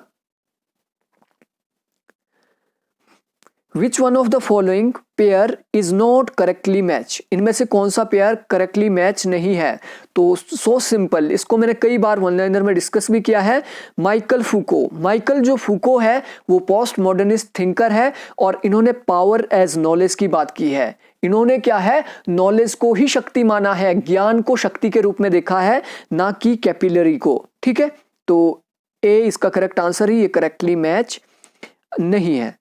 Which one of the following pair is not correctly match? इनमें से कौन सा पेयर करेक्टली मैच नहीं है? तो सो सिंपल, इसको मैंने कई बार वन लाइनर में डिस्कस भी किया है। माइकल फूको, माइकल जो फूको है वो पोस्ट मॉडर्निस्ट थिंकर है, और इन्होंने पावर एज नॉलेज की बात की है। इन्होंने क्या है? नॉलेज को ही शक्ति माना है, ज्ञान को शक्ति के रूप में देखा है, ना कि कैपिलरी को। ठीक है, तो ए इसका करेक्ट आंसर ही, ये करेक्टली मैच नहीं है।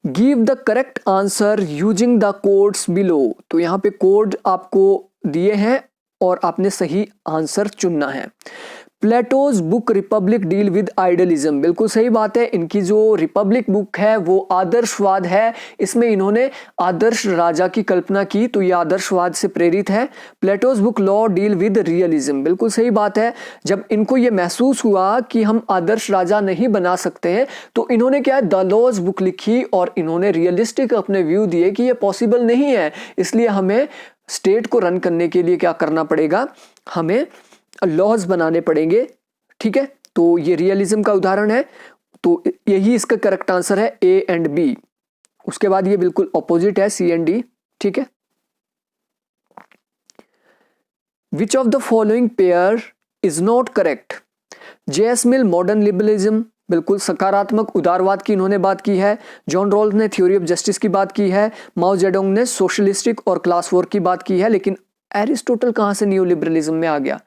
Give the correct answer using the codes below. तो यहाँ पे कोड आपको दिए हैं और आपने सही आंसर चुनना है। Plato's book Republic deal with idealism, बिल्कुल सही बात है। इनकी जो रिपब्लिक बुक है वो आदर्शवाद है, इसमें इन्होंने आदर्श राजा की कल्पना की, तो ये आदर्शवाद से प्रेरित है। Plato's book law deal with realism, बिल्कुल सही बात है। जब इनको ये महसूस हुआ कि हम आदर्श राजा नहीं बना सकते हैं, तो इन्होंने क्या है? द लॉज बुक लिखी और इन्होंने रियलिस्टिक अपने व्यू दिए कि ये पॉसिबल नहीं है, इसलिए हमें स्टेट को रन करने के लिए क्या करना पड़ेगा? हमें लॉज बनाने पड़ेंगे। ठीक है, तो ये रियलिज्म का उदाहरण है। तो यही इसका करेक्ट आंसर है, ए एंड बी। उसके बाद ये बिल्कुल ऑपोजिट है, सी एंड डी। ठीक है, विच of the following pair is not correct? JS mill modern liberalism, बिल्कुल सकारात्मक उदारवाद की इन्होंने बात की है। जॉन रॉल्स ने थ्योरी ऑफ जस्टिस की बात की है। माओ जेडोंग ने सोशलिस्टिक और क्लास वॉर की बात की है। लेकिन एरिस्टोटल कहां से न्यू लिबरलिज्म में आ गया?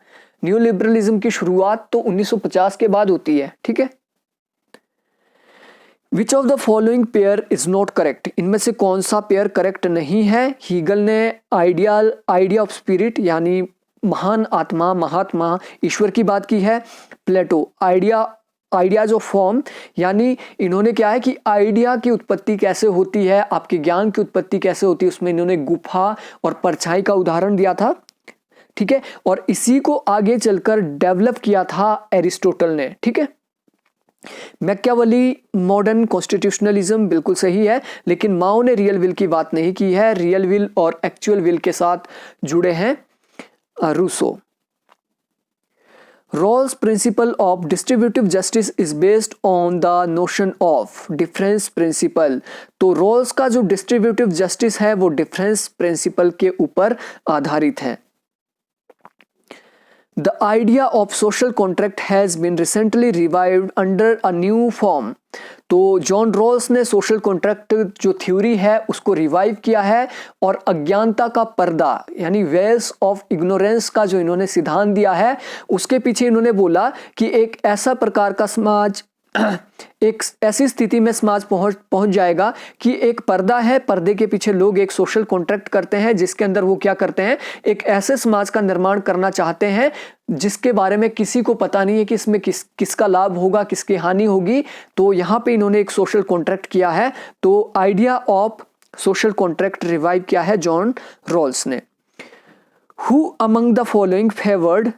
न्यू लिबरलिज्म की शुरुआत तो 1950 के बाद होती है। ठीक है, विच of the following pair is not correct, इनमें से कौन सा पेयर करेक्ट नहीं है। हीगल ने आइडिया ऑफ स्पिरिट यानी महान आत्मा, महात्मा, ईश्वर की बात की है। प्लेटो आइडियाज ऑफ फॉर्म, यानी इन्होंने क्या है कि आइडिया की उत्पत्ति कैसे होती है, आपके ज्ञान की उत्पत्ति कैसे होती है, उसमें इन्होंने गुफा और परछाई का उदाहरण दिया था। ठीक है, और इसी को आगे चलकर डेवलप किया था एरिस्टोटल ने। ठीक है, मैकियावेली मॉडर्न कॉन्स्टिट्यूशनलिज्म बिल्कुल सही है, लेकिन माओ ने रियल विल की बात नहीं की है। रियल विल और एक्चुअल विल के साथ जुड़े हैं Rousseau. Rawls' principle of distributive justice is based on the notion of difference principle। तो Rawls का जो distributive justice है वो difference principle के ऊपर आधारित है। The idea of social contract has been recently revived under a new form। तो जॉन रॉल्स ने सोशल कॉन्ट्रैक्ट जो थ्योरी है उसको रिवाइव किया है, और अज्ञानता का पर्दा यानी वेल्स ऑफ इग्नोरेंस का जो इन्होंने सिद्धांत दिया है, उसके पीछे इन्होंने बोला कि एक ऐसा प्रकार का समाज, एक ऐसी स्थिति में समाज पहुंच जाएगा कि एक पर्दा है, पर्दे के पीछे लोग एक सोशल कॉन्ट्रैक्ट करते हैं, जिसके अंदर वो क्या करते हैं, एक ऐसे समाज का निर्माण करना चाहते हैं जिसके बारे में किसी को पता नहीं है कि इसमें किसका लाभ होगा, किसकी हानि होगी। तो यहाँ पे इन्होंने एक सोशल कॉन्ट्रैक्ट किया है। तो idea of social contract revive किया है जॉन रॉल्स ने। Who among the following favoured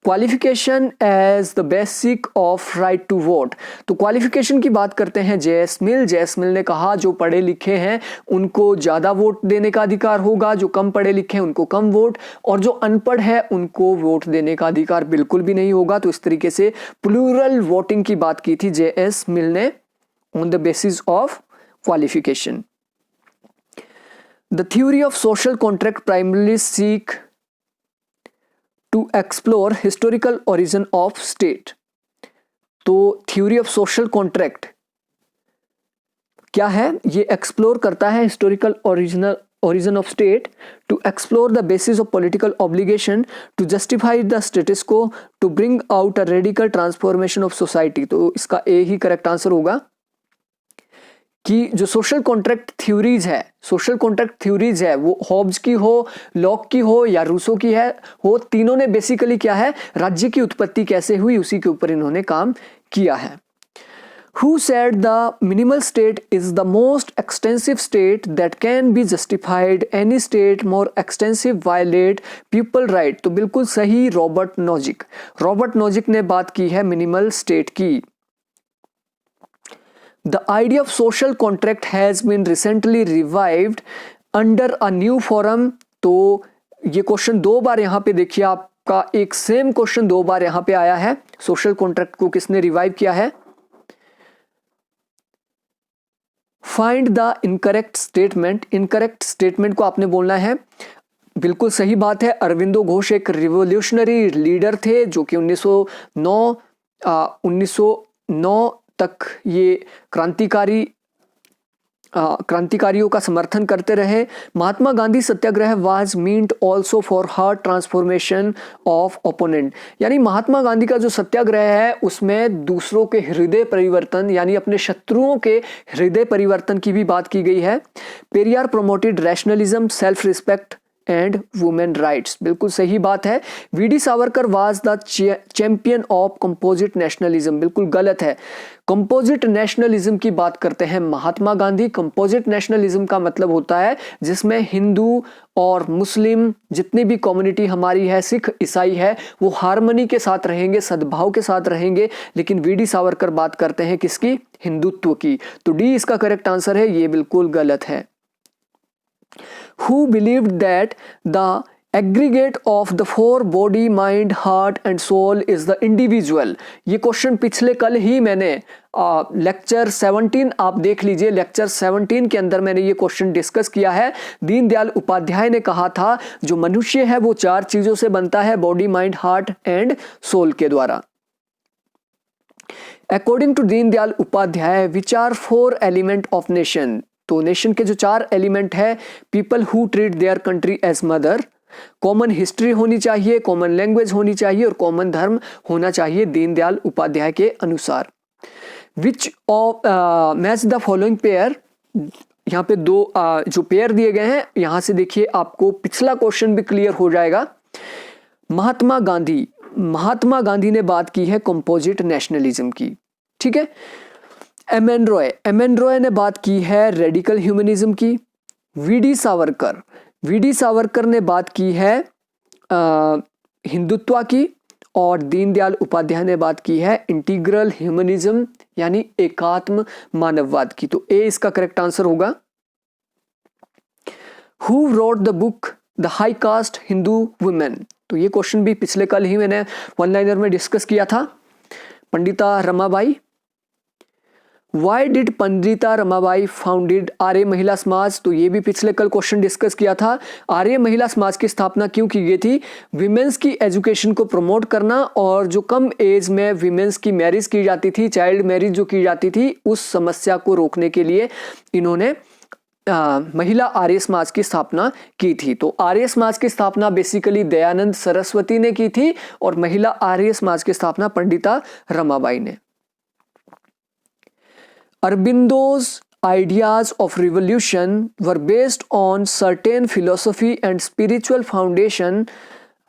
qualification as the basic of right to vote. तो क्वालिफिकेशन की बात करते हैं जे.एस. मिल ने कहा जो पढ़े लिखे हैं उनको ज़्यादा वोट देने का अधिकार होगा, जो कम पढ़े लिखे हैं उनको कम वोट, और जो अनपढ़ है उनको वोट देने का अधिकार बिल्कुल भी नहीं होगा। तो इस तरीके से प्लूरल वोटिंग की बात की थी जे.एस. मिल ने on the basis of qualification. The theory of social contract primarily seek to explore historical origin of state. तो थ्योरी ऑफ सोशल कॉन्ट्रैक्ट क्या है, ये एक्सप्लोर करता है historical origin of state, to explore the basis of political obligation, to justify the status quo, to bring out a radical transformation of society। तो इसका ए ही correct answer होगा कि जो सोशल कॉन्ट्रैक्ट थ्योरीज है वो हॉब्स की हो, लॉक की हो या रूसो की हो, तीनों ने बेसिकली क्या है, राज्य की उत्पत्ति कैसे हुई उसी के ऊपर इन्होंने काम किया है। Who said the minimal state is the most extensive state that can be justified? Any state more extensive violate people right। तो बिल्कुल सही, रॉबर्ट नोजिक ने बात की है मिनिमल स्टेट की। The idea of social contract has been recently revived under a new forum। तो ये क्वेश्चन दो बार यहाँ पे देखिए, आपका एक सेम क्वेश्चन दो बार यहाँ पे आया है। सोशल कॉन्ट्रैक्ट को किसने रिवाइव किया है? फाइंड द इनकरेक्ट स्टेटमेंट को आपने बोलना है। बिल्कुल सही बात है, अरविंदो घोष एक रिवोल्यूशनरी लीडर थे जो कि 1909 तक ये क्रांतिकारियों का समर्थन करते रहे। Mahatma Gandhi satyagraha was meant also for heart transformation of opponent. यानी महात्मा गांधी का जो सत्याग्रह है उसमें दूसरों के हृदय परिवर्तन यानी अपने शत्रुओं के हृदय परिवर्तन की भी बात की गई है। Periyar promoted rationalism, self respect and women rights. बिल्कुल सही बात है। VD. Savarkar was the champion of composite nationalism. बिल्कुल गलत है। कंपोजिट नेशनलिज्म की बात करते हैं महात्मा गांधी। कंपोजिट नेशनलिज्म का मतलब होता है जिसमें हिंदू और मुस्लिम जितनी भी कम्युनिटी हमारी है, सिख ईसाई है, वो हार्मनी के साथ रहेंगे, सद्भाव के साथ रहेंगे। लेकिन वी.डी. सावरकर बात करते हैं किसकी? हिंदुत्व की। तो डी इसका करेक्ट आंसर है, ये बिल्कुल गलत है। Who believed that the aggregate of the four body, mind, heart and soul is the individual। ये क्वेश्चन पिछले कल ही मैंने लेक्चर 17 आप देख लीजिए, लेक्चर 17 के अंदर मैंने ये क्वेश्चन डिस्कस किया है। दीनदयाल उपाध्याय ने कहा था जो मनुष्य है वो चार चीजों से बनता है, body, mind, heart and soul के द्वारा। According to Deendayal Upadhyaya which are four element of nation. तो नेशन के जो चार एलिमेंट है, people who treat their country as mother, common history होनी चाहिए, कॉमन लैंग्वेज होनी चाहिए और कॉमन धर्म होना चाहिए दीनदयाल उपाध्याय के अनुसार। Which of match the following pair, यहाँ पे दो जो पेयर दिए गए हैं, यहां से देखिए आपको पिछला क्वेश्चन भी क्लियर हो जाएगा। महात्मा गांधी ने बात की है कंपोजिट नेशनलिज्म की, ठीक है। एम एन रॉय ने बात की है रेडिकल ह्यूमनिज्म की। वी डी सावरकर ने बात की है हिंदुत्व की। और दीनदयाल उपाध्याय ने बात की है इंटीग्रल ह्यूमनिज्म यानी एकात्म मानववाद की। तो ए इसका करेक्ट आंसर होगा। Who wrote the book the high cast Hindu women, तो ये क्वेश्चन भी पिछले कल ही मैंने वन लाइनर में डिस्कस किया था। Pandita Ramabai. Why did Pandita Ramabai founded आर्य महिला समाज, तो ये भी पिछले कल क्वेश्चन डिस्कस किया था। आर्य महिला समाज की स्थापना क्यों की गई थी? विमेंस की एजुकेशन को प्रमोट करना और जो कम एज में विमेंस की मैरिज की जाती थी, चाइल्ड मैरिज जो की जाती थी, उस समस्या को रोकने के लिए इन्होंने महिला आर्य समाज की स्थापना की थी। तो आर्य समाज की स्थापना बेसिकली दयानंद सरस्वती ने की थी और महिला आर्य समाज की स्थापना पंडिता रमाबाई ने। Arbindo's ideas of revolution were based on certain philosophy and spiritual foundation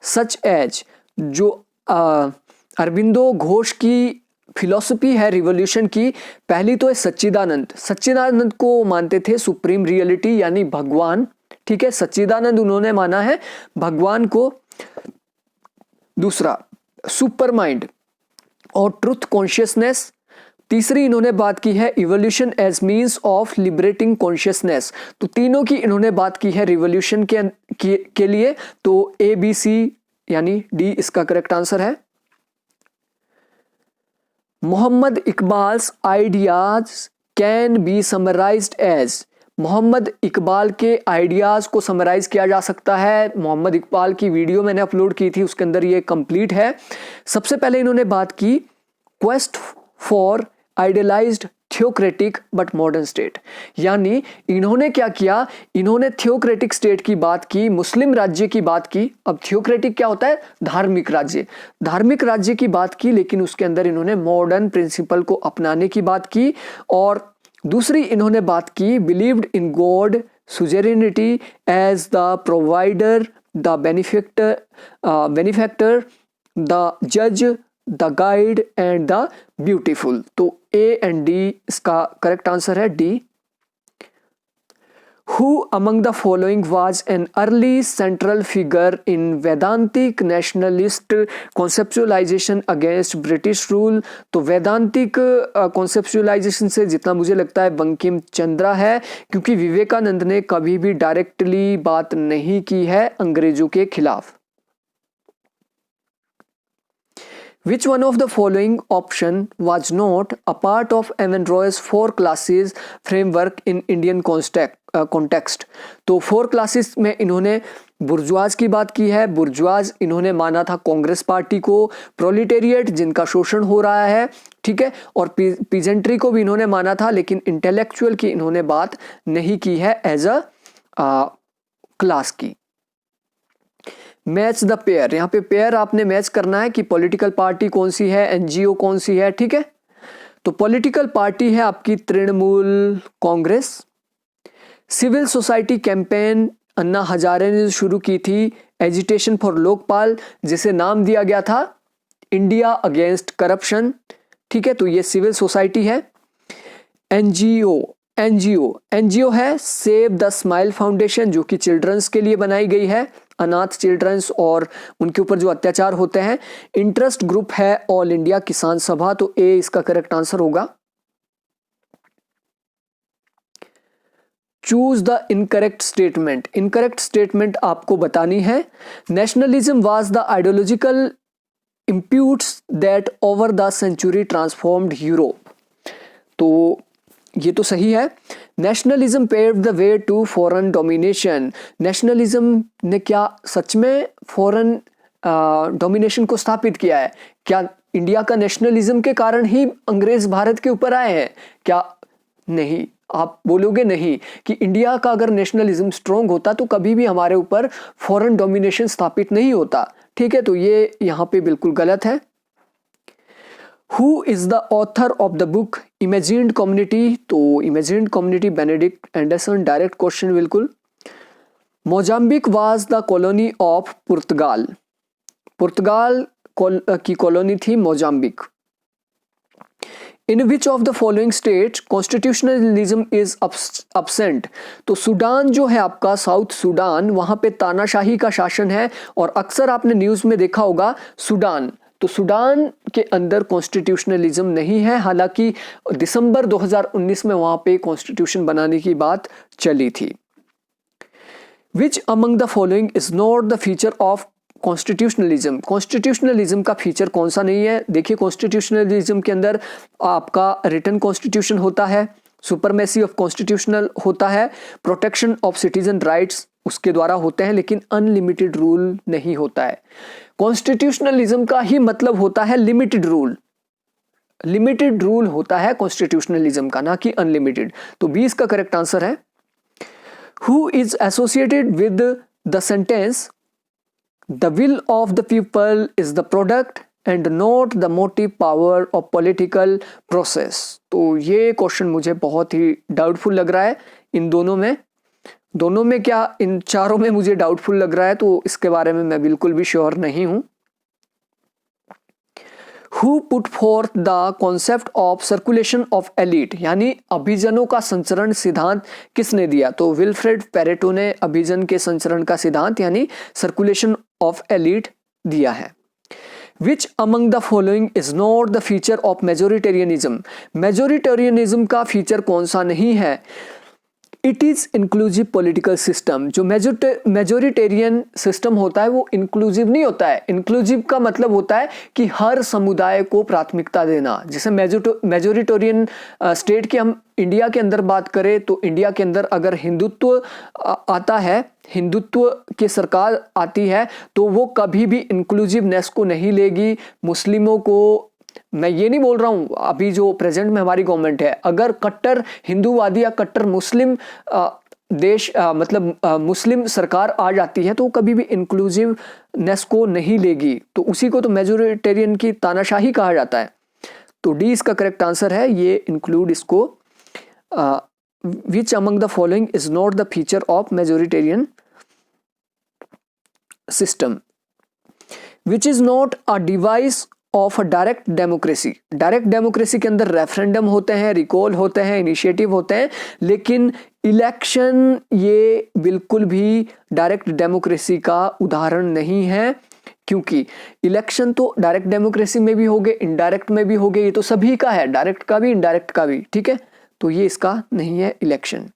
such as, जो अरबिंदो घोष की फिलॉसफी है रिवॉल्यूशन की, पहली तो है सच्चिदानंद को मानते थे सुप्रीम रियलिटी यानी भगवान, ठीक है। सच्चिदानंद उन्होंने माना है भगवान को। दूसरा सुपर माइंड और ट्रुथ कॉन्शियसनेस। तीसरी इन्होंने बात की है evolution as means of liberating consciousness. तो तीनों की इन्होंने बात की है रिवॉल्यूशन के लिए। तो ए बी सी यानी डी इसका करेक्ट आंसर है। Mohammad Iqbal's ideas can be summarised as, Mohammad Iqbal के आइडियाज को समराइज किया जा सकता है। मोहम्मद इकबाल की वीडियो मैंने अपलोड की थी, उसके अंदर ये कंप्लीट है। सबसे पहले इन्होंने बात की quest for idealised theocratic but modern state, यानी इन्होंने क्या किया, इन्होंने थियोक्रेटिक स्टेट की बात की, मुस्लिम राज्य की बात की। अब थियोक्रेटिक क्या होता है? धार्मिक राज्य की बात की, लेकिन उसके अंदर इन्होंने मॉडर्न प्रिंसिपल को अपनाने की बात की। और दूसरी इन्होंने बात की believed in God suzerainty as the provider, the benefactor, the जज, the guide and the beautiful. तो ए एंड डी इसका करेक्ट आंसर है D. Who among the following was an early central figure in Vedantic nationalist conceptualization against British rule? तो वैदांतिक conceptualization से जितना मुझे लगता है बंकिम चंद्रा है, क्योंकि विवेकानंद ने कभी भी डायरेक्टली बात नहीं की है अंग्रेजों के खिलाफ। Which one of the following option was not a part of M.N. Roy's 4 classes framework in Indian context? तो 4 क्लासेस में इन्होंने बुर्जुआज की बात की है। बुर्जुआज इन्होंने माना था कांग्रेस पार्टी को, प्रोलिटेरिएट जिनका शोषण हो रहा है, ठीक है, और पीजेंट्री को भी इन्होंने माना था, लेकिन इंटेलेक्चुअल की इन्होंने बात नहीं की है एज अ क्लास की। मैच द पेयर, यहाँ पे पेयर आपने मैच करना है कि पॉलिटिकल पार्टी कौन सी है, एनजीओ कौन सी है, ठीक है। तो पॉलिटिकल पार्टी है आपकी Trinamool Congress. Civil society campaign Anna Hazare ने शुरू की थी, एजिटेशन फॉर लोकपाल, जिसे नाम दिया गया था इंडिया अगेंस्ट करप्शन, ठीक है। तो ये सिविल सोसाइटी है। एनजीओ है सेव द स्माइल फाउंडेशन, जो कि चिल्ड्रंस के लिए बनाई गई है, अनाथ चिल्ड्रंस और उनके ऊपर जो अत्याचार होते हैं। इंटरेस्ट ग्रुप है ऑल इंडिया किसान सभा, तो ए इसका करेक्ट आंसर होगा। Choose the incorrect statement, incorrect statement आपको बतानी है। Nationalism was the ideological impetus that over the century transformed Europe, तो ये तो सही है। Nationalism paved the way to foreign domination, nationalism ने क्या सच में फॉरेन डोमिनेशन को स्थापित किया है? क्या इंडिया का नेशनलिज्म के कारण ही अंग्रेज भारत के ऊपर आए हैं क्या? नहीं, आप बोलोगे नहीं कि इंडिया का अगर नेशनलिज्म स्ट्रॉन्ग होता तो कभी भी हमारे ऊपर फॉरेन डोमिनेशन स्थापित नहीं होता, ठीक है। तो ये यहाँ पे बिल्कुल गलत है। Who is the author of the book imagined community, तो imagined community Benedict Anderson, direct question बिल्कुल। Mozambique was the colony of Portugal, पुर्तगाल की कॉलोनी थी मोजाम्बिक। In which of the following state constitutionalism is absent, तो Sudan जो है आपका, साउथ सूडान, वहां पे तानाशाही का शासन है, और अक्सर आपने न्यूज में देखा होगा सूडान, तो सूडान के अंदर कॉन्स्टिट्यूशनलिज्म नहीं है, हालांकि दिसंबर 2019 में वहां पे कॉन्स्टिट्यूशन बनाने की बात चली थी। Which among the following is not the feature of constitutionalism, constitutionalism का फीचर कौन सा नहीं है? देखिए, कॉन्स्टिट्यूशनलिज्म के अंदर आपका रिटन कॉन्स्टिट्यूशन होता है, सुपरमेसी ऑफ कॉन्स्टिट्यूशनल होता है, प्रोटेक्शन ऑफ सिटीजन राइट्स उसके द्वारा होते हैं, लेकिन अनलिमिटेड रूल नहीं होता है। कॉन्स्टिट्यूशनलिज्म का ही मतलब होता है लिमिटेड रूल, लिमिटेड रूल होता है कॉन्स्टिट्यूशनलिज्म का, ना कि अनलिमिटेड। तो 20 का करेक्ट आंसर है। Who is associated with the sentence The will of the people is the product and not the motive power of political process। तो ये क्वेश्चन मुझे बहुत ही डाउटफुल लग रहा है। इन दोनों में क्या, इन चारों में मुझे डाउटफुल लग रहा है, तो इसके बारे में मैं बिल्कुल भी श्योर नहीं हूं। Who put forth the concept of circulation of elite, यानी अभिजनों का संचरण सिद्धांत किसने दिया? तो विल्फ्रेड पेरेटो ने अभिजन के संचरण का सिद्धांत यानी सर्कुलेशन ऑफ एलिट दिया है। Which among the following is not the feature of majoritarianism, majoritarianism का फीचर कौन सा नहीं है? It is inclusive political system, जो मेजोरिटेरियन सिस्टम होता है वो इंक्लूसिव नहीं होता है। इंक्लूसिव का मतलब होता है कि हर समुदाय को प्राथमिकता देना। जैसे मेजोरिटेरियन स्टेट की हम इंडिया के अंदर बात करें, तो इंडिया के अंदर अगर हिंदुत्व आता है, हिंदुत्व की सरकार आती है, तो वो कभी भी इंक्लूसिवनेस को नहीं लेगी। मुस्लिमों को, मैं ये नहीं बोल रहा हूं, अभी जो प्रेजेंट में हमारी गवर्नमेंट है, अगर कट्टर हिंदूवादी या कट्टर मुस्लिम मुस्लिम सरकार आ जाती है, तो कभी भी इंक्लूसिवनेस को नहीं लेगी। तो उसी को तो मेजोरिटेरियन की तानाशाही कहा जाता है। तो डी इसका करेक्ट आंसर है, ये इंक्लूड इसको। Which among the following is not the feature of majoritarian system? Which is not a device of direct democracy, direct democracy के अंदर रेफरेंडम होते हैं, रिकॉल होते हैं, इनिशिएटिव होते हैं, लेकिन इलेक्शन ये बिल्कुल भी डायरेक्ट डेमोक्रेसी का उदाहरण नहीं है, क्योंकि इलेक्शन तो डायरेक्ट डेमोक्रेसी में भी होंगे, इनडायरेक्ट में भी होंगे, ये तो सभी का है, डायरेक्ट का भी इनडायरेक्ट का भी, ठीक है। तो ये इसका नहीं है election.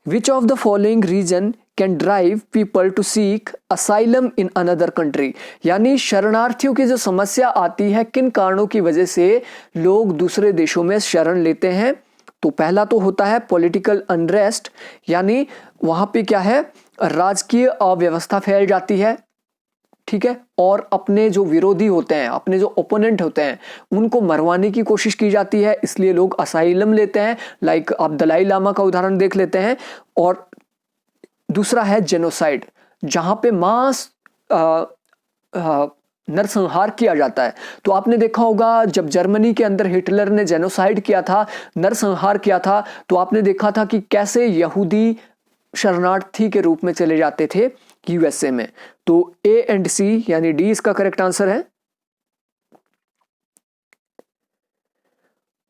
Which of the following reason can drive people to seek asylum in another country, यानी शरणार्थियों की जो समस्या आती है, किन कारणों की वजह से लोग दूसरे देशों में शरण लेते हैं? तो पहला तो होता है पॉलिटिकल अनरेस्ट, यानी वहां पे क्या है, राजकीय अव्यवस्था फैल जाती है, ठीक है, और अपने जो विरोधी होते हैं, अपने जो ओपोनेंट होते हैं, उनको मरवाने की कोशिश की जाती है, इसलिए लोग असाइलम लेते हैं। लाइक आप दलाई लामा का उदाहरण देख लेते हैं। और दूसरा है जेनोसाइड, जहां पे मास नरसंहार किया जाता है। तो आपने देखा होगा जब जर्मनी के अंदर हिटलर ने जेनोसाइड किया था, नरसंहार किया था, तो आपने देखा था कि कैसे यहूदी शरणार्थी के रूप में चले जाते थे यूएसए में। तो ए एंड सी यानी डी इसका करेक्ट आंसर है।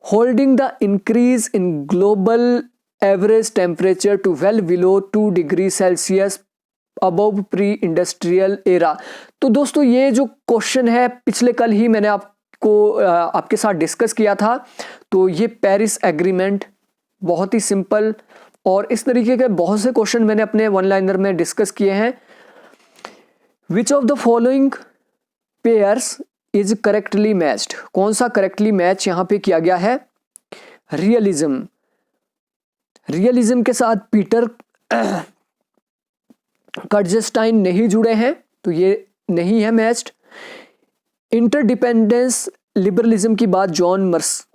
Holding the increase in global average temperature to well below 2 degree Celsius above pre industrial era. तो दोस्तों ये जो क्वेश्चन है पिछले कल ही मैंने आपके साथ डिस्कस किया था। तो ये पेरिस एग्रीमेंट बहुत ही सिंपल, और इस तरीके के बहुत से क्वेश्चन मैंने अपने वन लाइनर में डिस्कस किए हैं। विच of the following pairs is correctly matched, कौन सा करेक्टली मैच यहां पे किया गया है? रियलिज्म, रियलिज्म के साथ पीटर कर्जेस्टाइन नहीं जुड़े हैं, तो ये नहीं है मैच्ड। इंटरडिपेंडेंस लिबरलिज्म की बात जॉन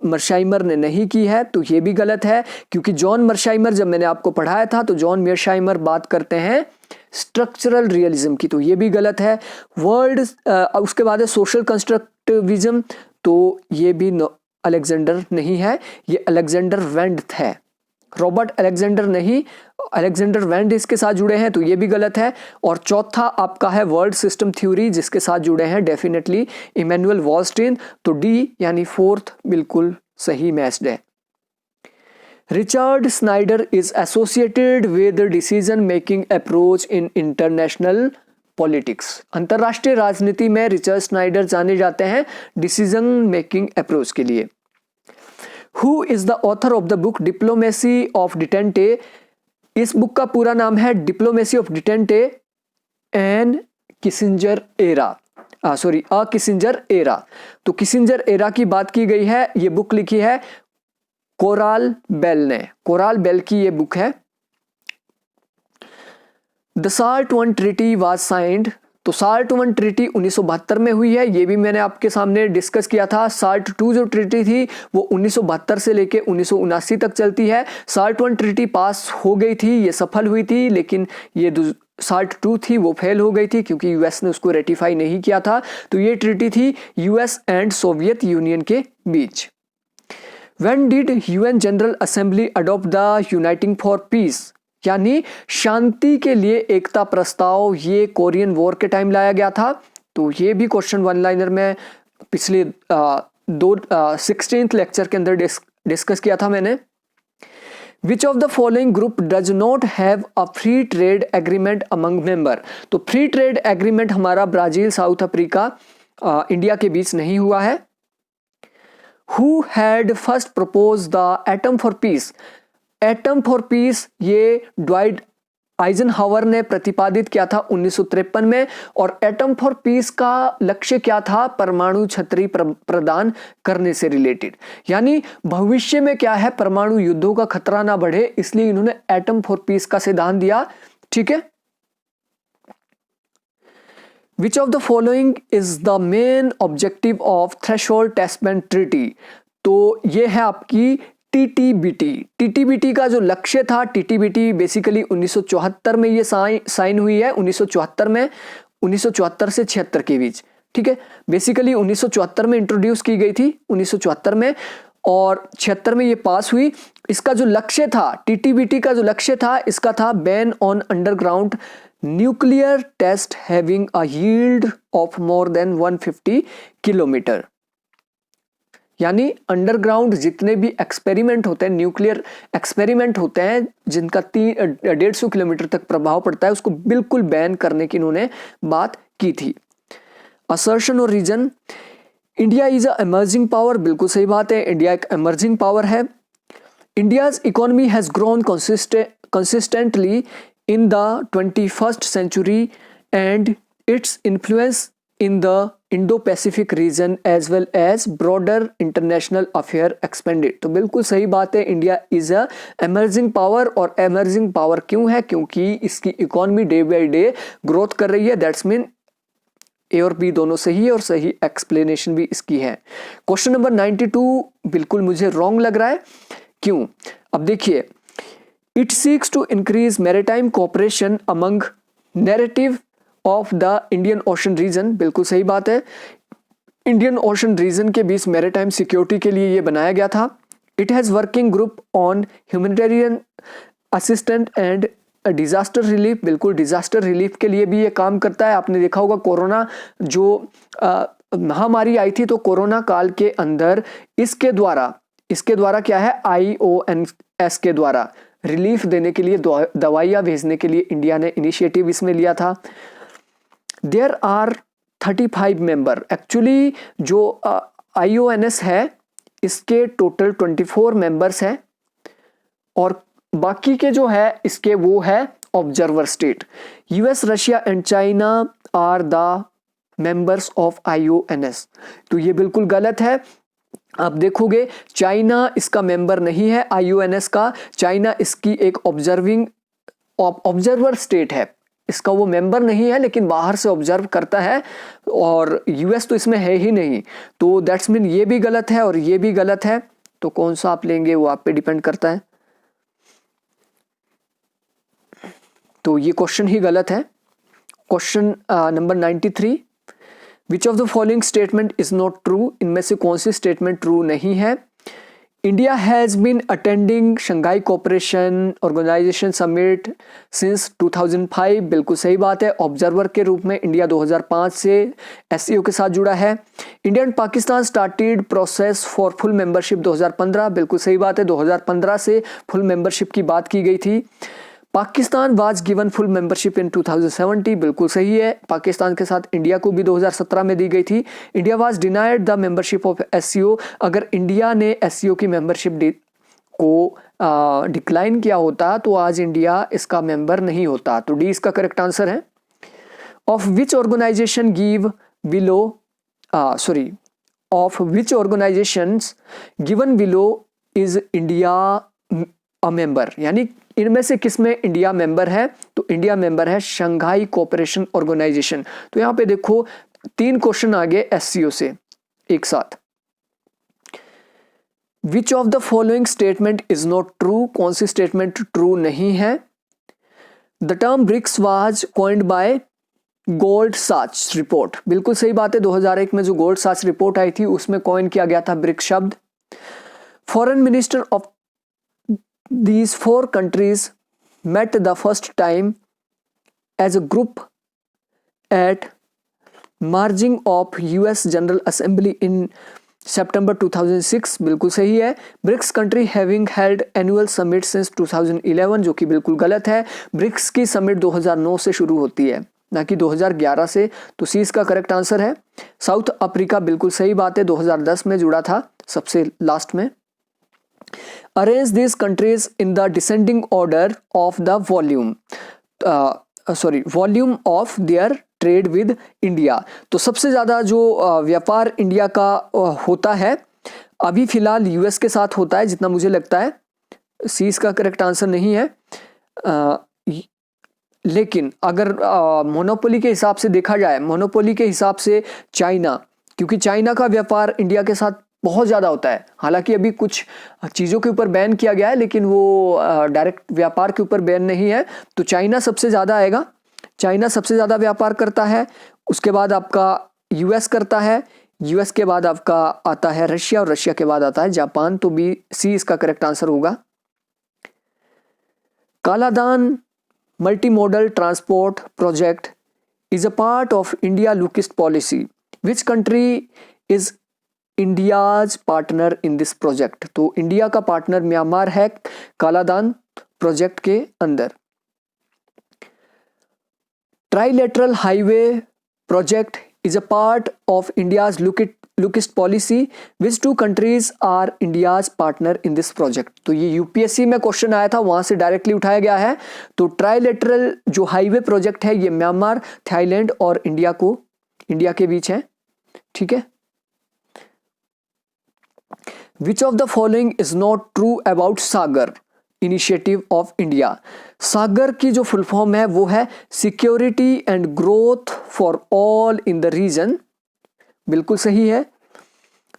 मर्शाइमर ने नहीं की है, तो ये भी गलत है, क्योंकि जॉन मर्शाइमर जब मैंने आपको पढ़ाया था तो जॉन मर्शाइमर बात करते हैं स्ट्रक्चरल रियलिज्म की, तो ये भी गलत है। वर्ल्ड उसके बाद है सोशल कंस्ट्रक्टिविज्म, तो ये भी अलेक्जेंडर नहीं है, ये अलेक्जेंडर वेंड है। रॉबर्ट अलेक्जेंडर नहीं, अलेक्जेंडर वेंड इसके साथ जुड़े हैं, तो ये भी गलत है। और चौथा आपका है वर्ल्ड सिस्टम थ्योरी, जिसके साथ जुड़े हैं डेफिनेटली इमैनुअल वॉलस्टीन, तो डी यानी फोर्थ बिल्कुल सही मैच्ड है। Richard Snyder is associated with decision making approach in international politics. अंतरराष्ट्रीय राजनीति में रिचर्ड स्नाइडर जाने जाते हैं डिसीजन मेकिंग अप्रोच के लिए। Who is the author of the book diplomacy of detente? इस बुक का पूरा नाम है diplomacy of detente and Kissinger era, a Kissinger era. तो किसिंजर एरा की बात की गई है। ये बुक लिखी है कोराल बेल ने, कोराल बेल की ये बुक है। The salt one treaty was signed, तो साल्ट वन ट्रीटी 1972 में हुई है, ये भी मैंने आपके सामने डिस्कस किया था। साल्ट टू जो ट्रीटी थी वो 1972 से लेके 1979 तक चलती है। साल्ट वन ट्रीटी पास हो गई थी, ये सफल हुई थी, लेकिन ये साल्ट टू थी वो फेल हो गई थी क्योंकि यूएस ने उसको रेटिफाई नहीं किया था। तो ये ट्रीटी थी यूएस एंड सोवियत यूनियन के बीच। When did UN general assembly adopt the uniting for piece, यानी शांति के लिए एकता प्रस्ताव, ये कोरियन वॉर के टाइम लाया गया था। तो ये भी क्वेश्चन वन लाइनर में पिछले 16th लेक्चर के अंदर डिस्कस किया था मैंने। Which of the following group does not have a free trade agreement among member? तो फ्री ट्रेड एग्रीमेंट हमारा ब्राजील, साउथ अफ्रीका, इंडिया के बीच नहीं हुआ है। Who had first proposed the atom for peace? Atom for piece ये Dwight Eisenhower ने प्रतिपादित किया था 1953 में। और एटम फॉर पीस का लक्ष्य क्या था? परमाणु छतरी प्रदान करने से रिलेटेड, यानी भविष्य में क्या है, परमाणु युद्धों का खतरा ना बढ़े, इसलिए इन्होंने एटम फॉर पीस का सिद्धांत दिया। ठीक है। Which of the following is the main objective of Threshold Test Ban Treaty? तो ये है आपकी टीटीबीटी। टीटीबीटी का जो लक्ष्य था, टीटीबीटी बेसिकली 1974 में ये साइन हुई है, 1974 में, 1974 से 76 के बीच। ठीक है, बेसिकली 1974 में इंट्रोड्यूस की गई थी, 1974 में, और 76 में ये पास हुई। इसका जो लक्ष्य था, टीटीबीटी का जो लक्ष्य था, इसका था ban on underground nuclear test having a yield of more than 150 kilometre, यानी अंडरग्राउंड जितने भी एक्सपेरिमेंट होते हैं, न्यूक्लियर एक्सपेरिमेंट होते हैं जिनका 150 किलोमीटर तक प्रभाव पड़ता है, उसको बिल्कुल बैन करने की इन्होंने बात की थी। असर्शन और reason, India is a emerging power, बिल्कुल सही बात है, इंडिया एक इमर्जिंग पावर है। India's economy has grown consistently in the 21st century and its influence in the Indo-Pacific region as well as broader international affair expanded। तो बिल्कुल सही बात है, India is a emerging power। और emerging power क्यों है? क्योंकि इसकी economy day by day growth कर रही है। दैट्स मीन ए और बी दोनों सही है और सही एक्सप्लेनेशन भी इसकी है। क्वेश्चन नंबर 92 बिल्कुल मुझे रॉन्ग लग रहा है, क्यों? अब देखिए, It seeks to increase maritime cooperation among narrative of the Indian Ocean region। बिल्कुल सही बात है, इंडियन ओशन रीजन के बीच मैरिटाइम सिक्योरिटी के लिए ये बनाया गया था। It has working group on humanitarian assistance and disaster relief, बिल्कुल डिजास्टर रिलीफ के लिए भी ये काम करता है। आपने देखा होगा कोरोना जो महामारी आई थी, तो कोरोना काल के अंदर इसके द्वारा क्या है, IONS के द्वारा रिलीफ देने के लिए, दवाइयाँ भेजने के लिए इंडिया ने इनिशिएटिव इसमें लिया था। देयर आर 35 मेंबर, एक्चुअली जो IONS है इसके टोटल 24 मेंबर्स हैं और बाकी के जो है इसके वो है observer state. US, Russia and China are the members of IONS। तो ये बिल्कुल गलत है। आप देखोगे चाइना इसका मेंबर नहीं है IONS का, चाइना इसकी एक ऑब्जर्वर स्टेट है, इसका वो मेंबर नहीं है लेकिन बाहर से ऑब्जर्व करता है, और US तो इसमें है ही नहीं। तो दैट्स मीन ये भी गलत है और ये भी गलत है। तो कौन सा आप लेंगे वो आप पे डिपेंड करता है। तो ये क्वेश्चन ही गलत है। Question number 93, which of the following statement is not true, इनमें से कौन सी स्टेटमेंट ट्रू नहीं है। India has been attending Shanghai cooperation organisation summit since 2005, बिल्कुल सही बात है। ऑब्जर्वर के रूप में इंडिया 2005 से एससीओ के साथ जुड़ा है। India and Pakistan started process for full membership 2015, बिल्कुल सही बात है। 2015 से फुल मेंबरशिप की बात की गई थी। Pakistan was given full membership in 2070, बिल्कुल सही है। पाकिस्तान के साथ इंडिया को भी 2017 में दी गई थी। India was denied the membership of SCO, अगर इंडिया ने एससीओ की मेंबरशिप को डिक्लाइन किया होता तो आज इंडिया इसका मेंबर नहीं होता। तो डी इसका करेक्ट आंसर है। Of which organisation give below of which organisations given below is India a member, यानी इनमें से किसमें इंडिया मेंबर है, तो इंडिया मेंबर है शंघाई कोऑपरेशन ऑर्गेनाइजेशन। तो यहां पे देखो 3 क्वेश्चन आ गए एससीओ से एक साथ। Which of the following statement is not true, कौन सी स्टेटमेंट ट्रू नहीं है। The term BRICS was coined by Gold Sachs report, बिल्कुल सही बात है। 2001 में जो गोल्ड साच रिपोर्ट आई थी उसमें कॉइन किया गया था ब्रिक्स शब्द। Foreign minister of these 4 countries met the first time as a group at margin of US General Assembly in September 2006, बिल्कुल सही है। BRICS country having held annual summit since 2011, जो कि बिल्कुल गलत है। ब्रिक्स की समिट 2009 से शुरू होती है, ना कि 2011 से। तो सी इसका करेक्ट आंसर है। साउथ अफ्रीका, बिल्कुल सही बात है, 2010 में जुड़ा था सबसे लास्ट में। Arrange these countries in the descending order of the volume of their trade with India। तो सबसे ज़्यादा जो व्यापार इंडिया का होता है अभी फिलहाल यूएस के साथ होता है, जितना मुझे लगता है। सी इसका करेक्ट आंसर नहीं है। लेकिन अगर मोनोपोली के हिसाब से देखा जाए, मोनोपोली के हिसाब से चाइना, क्योंकि चाइना का व्यापार इंडिया के साथ बहुत ज़्यादा होता है। हालांकि अभी कुछ चीज़ों के यूपर बैन किया गया है, लेकिन वो डायरेक्ट व्यापार के ऊपर बैन नहीं है। तो चाइना सबसे ज़्यादा आएगा, चाइना सबसे ज़्यादा व्यापार करता है। उसके बाद आपका यूएस करता है, यूएस के बाद आपका आता है रशिया, और रशिया के बाद आता है जापान। तो बी सी इसका करेक्ट आंसर होगा। Kaladan multi modal transport project is a part of India look east policy, which country is India's partner in this project. तो इंडिया का पार्टनर म्यांमार है कालादान प्रोजेक्ट के अंदर। Trilateral highway project is a part of India's look east policy, which 2 countries are India's partner in this project. तो ये UPSC में question आया था, वहां से डायरेक्टली उठाया गया है। तो ट्राइलेटरल जो हाईवे प्रोजेक्ट है ये म्यांमार, थाईलैंड और इंडिया के बीच है, ठीक है। Which of the following is not true about SAGAR initiative of India. SAGAR की जो फुल फॉर्म है वो है security and growth for all in the region, बिल्कुल सही है।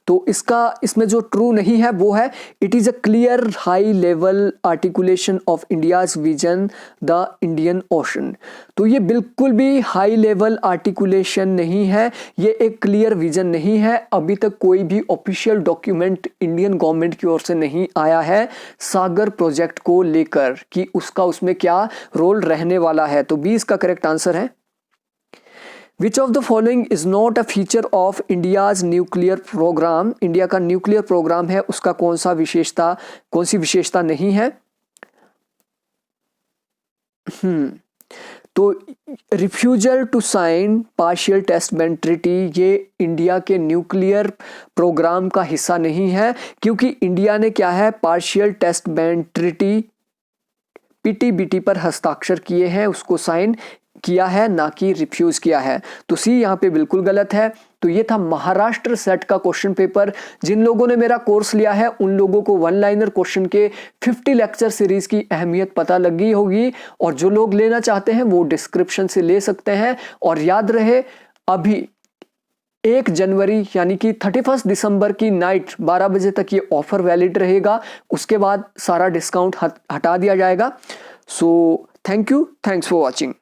तो इसमें जो ट्रू नहीं है वो है it is a clear high level articulation of India's vision the Indian ocean. तो ये बिल्कुल भी हाई लेवल आर्टिकुलेशन नहीं है, ये एक क्लियर विजन नहीं है। अभी तक कोई भी ऑफिशियल डॉक्यूमेंट इंडियन गवर्नमेंट की ओर से नहीं आया है सागर प्रोजेक्ट को लेकर कि उसका उसमें क्या रोल रहने वाला है। तो बी इसका करेक्ट आंसर है। Which of the following is not a feature of India's nuclear program? India का न्यूक्लियर प्रोग्राम है, उसका कौन सी विशेषता नहीं है। तो refusal to sign partial test ban treaty ये इंडिया के न्यूक्लियर प्रोग्राम का हिस्सा नहीं है, क्योंकि इंडिया ने क्या है partial test ban treaty PTBT पर हस्ताक्षर किए हैं, उसको साइन किया है, ना कि रिफ्यूज किया है। तो सी यहाँ पे बिल्कुल गलत है। तो ये था महाराष्ट्र सेट का क्वेश्चन पेपर। जिन लोगों ने मेरा कोर्स लिया है उन लोगों को 1 लाइनर क्वेश्चन के 50 लेक्चर सीरीज की अहमियत पता लग गई होगी, और जो लोग लेना चाहते हैं वो डिस्क्रिप्शन से ले सकते हैं। और याद रहे अभी 1 जनवरी यानी कि 31 दिसंबर की नाइट 12 बजे तक ये ऑफर वैलिड रहेगा, उसके बाद सारा डिस्काउंट हटा दिया जाएगा। So thank you, thanks for watching.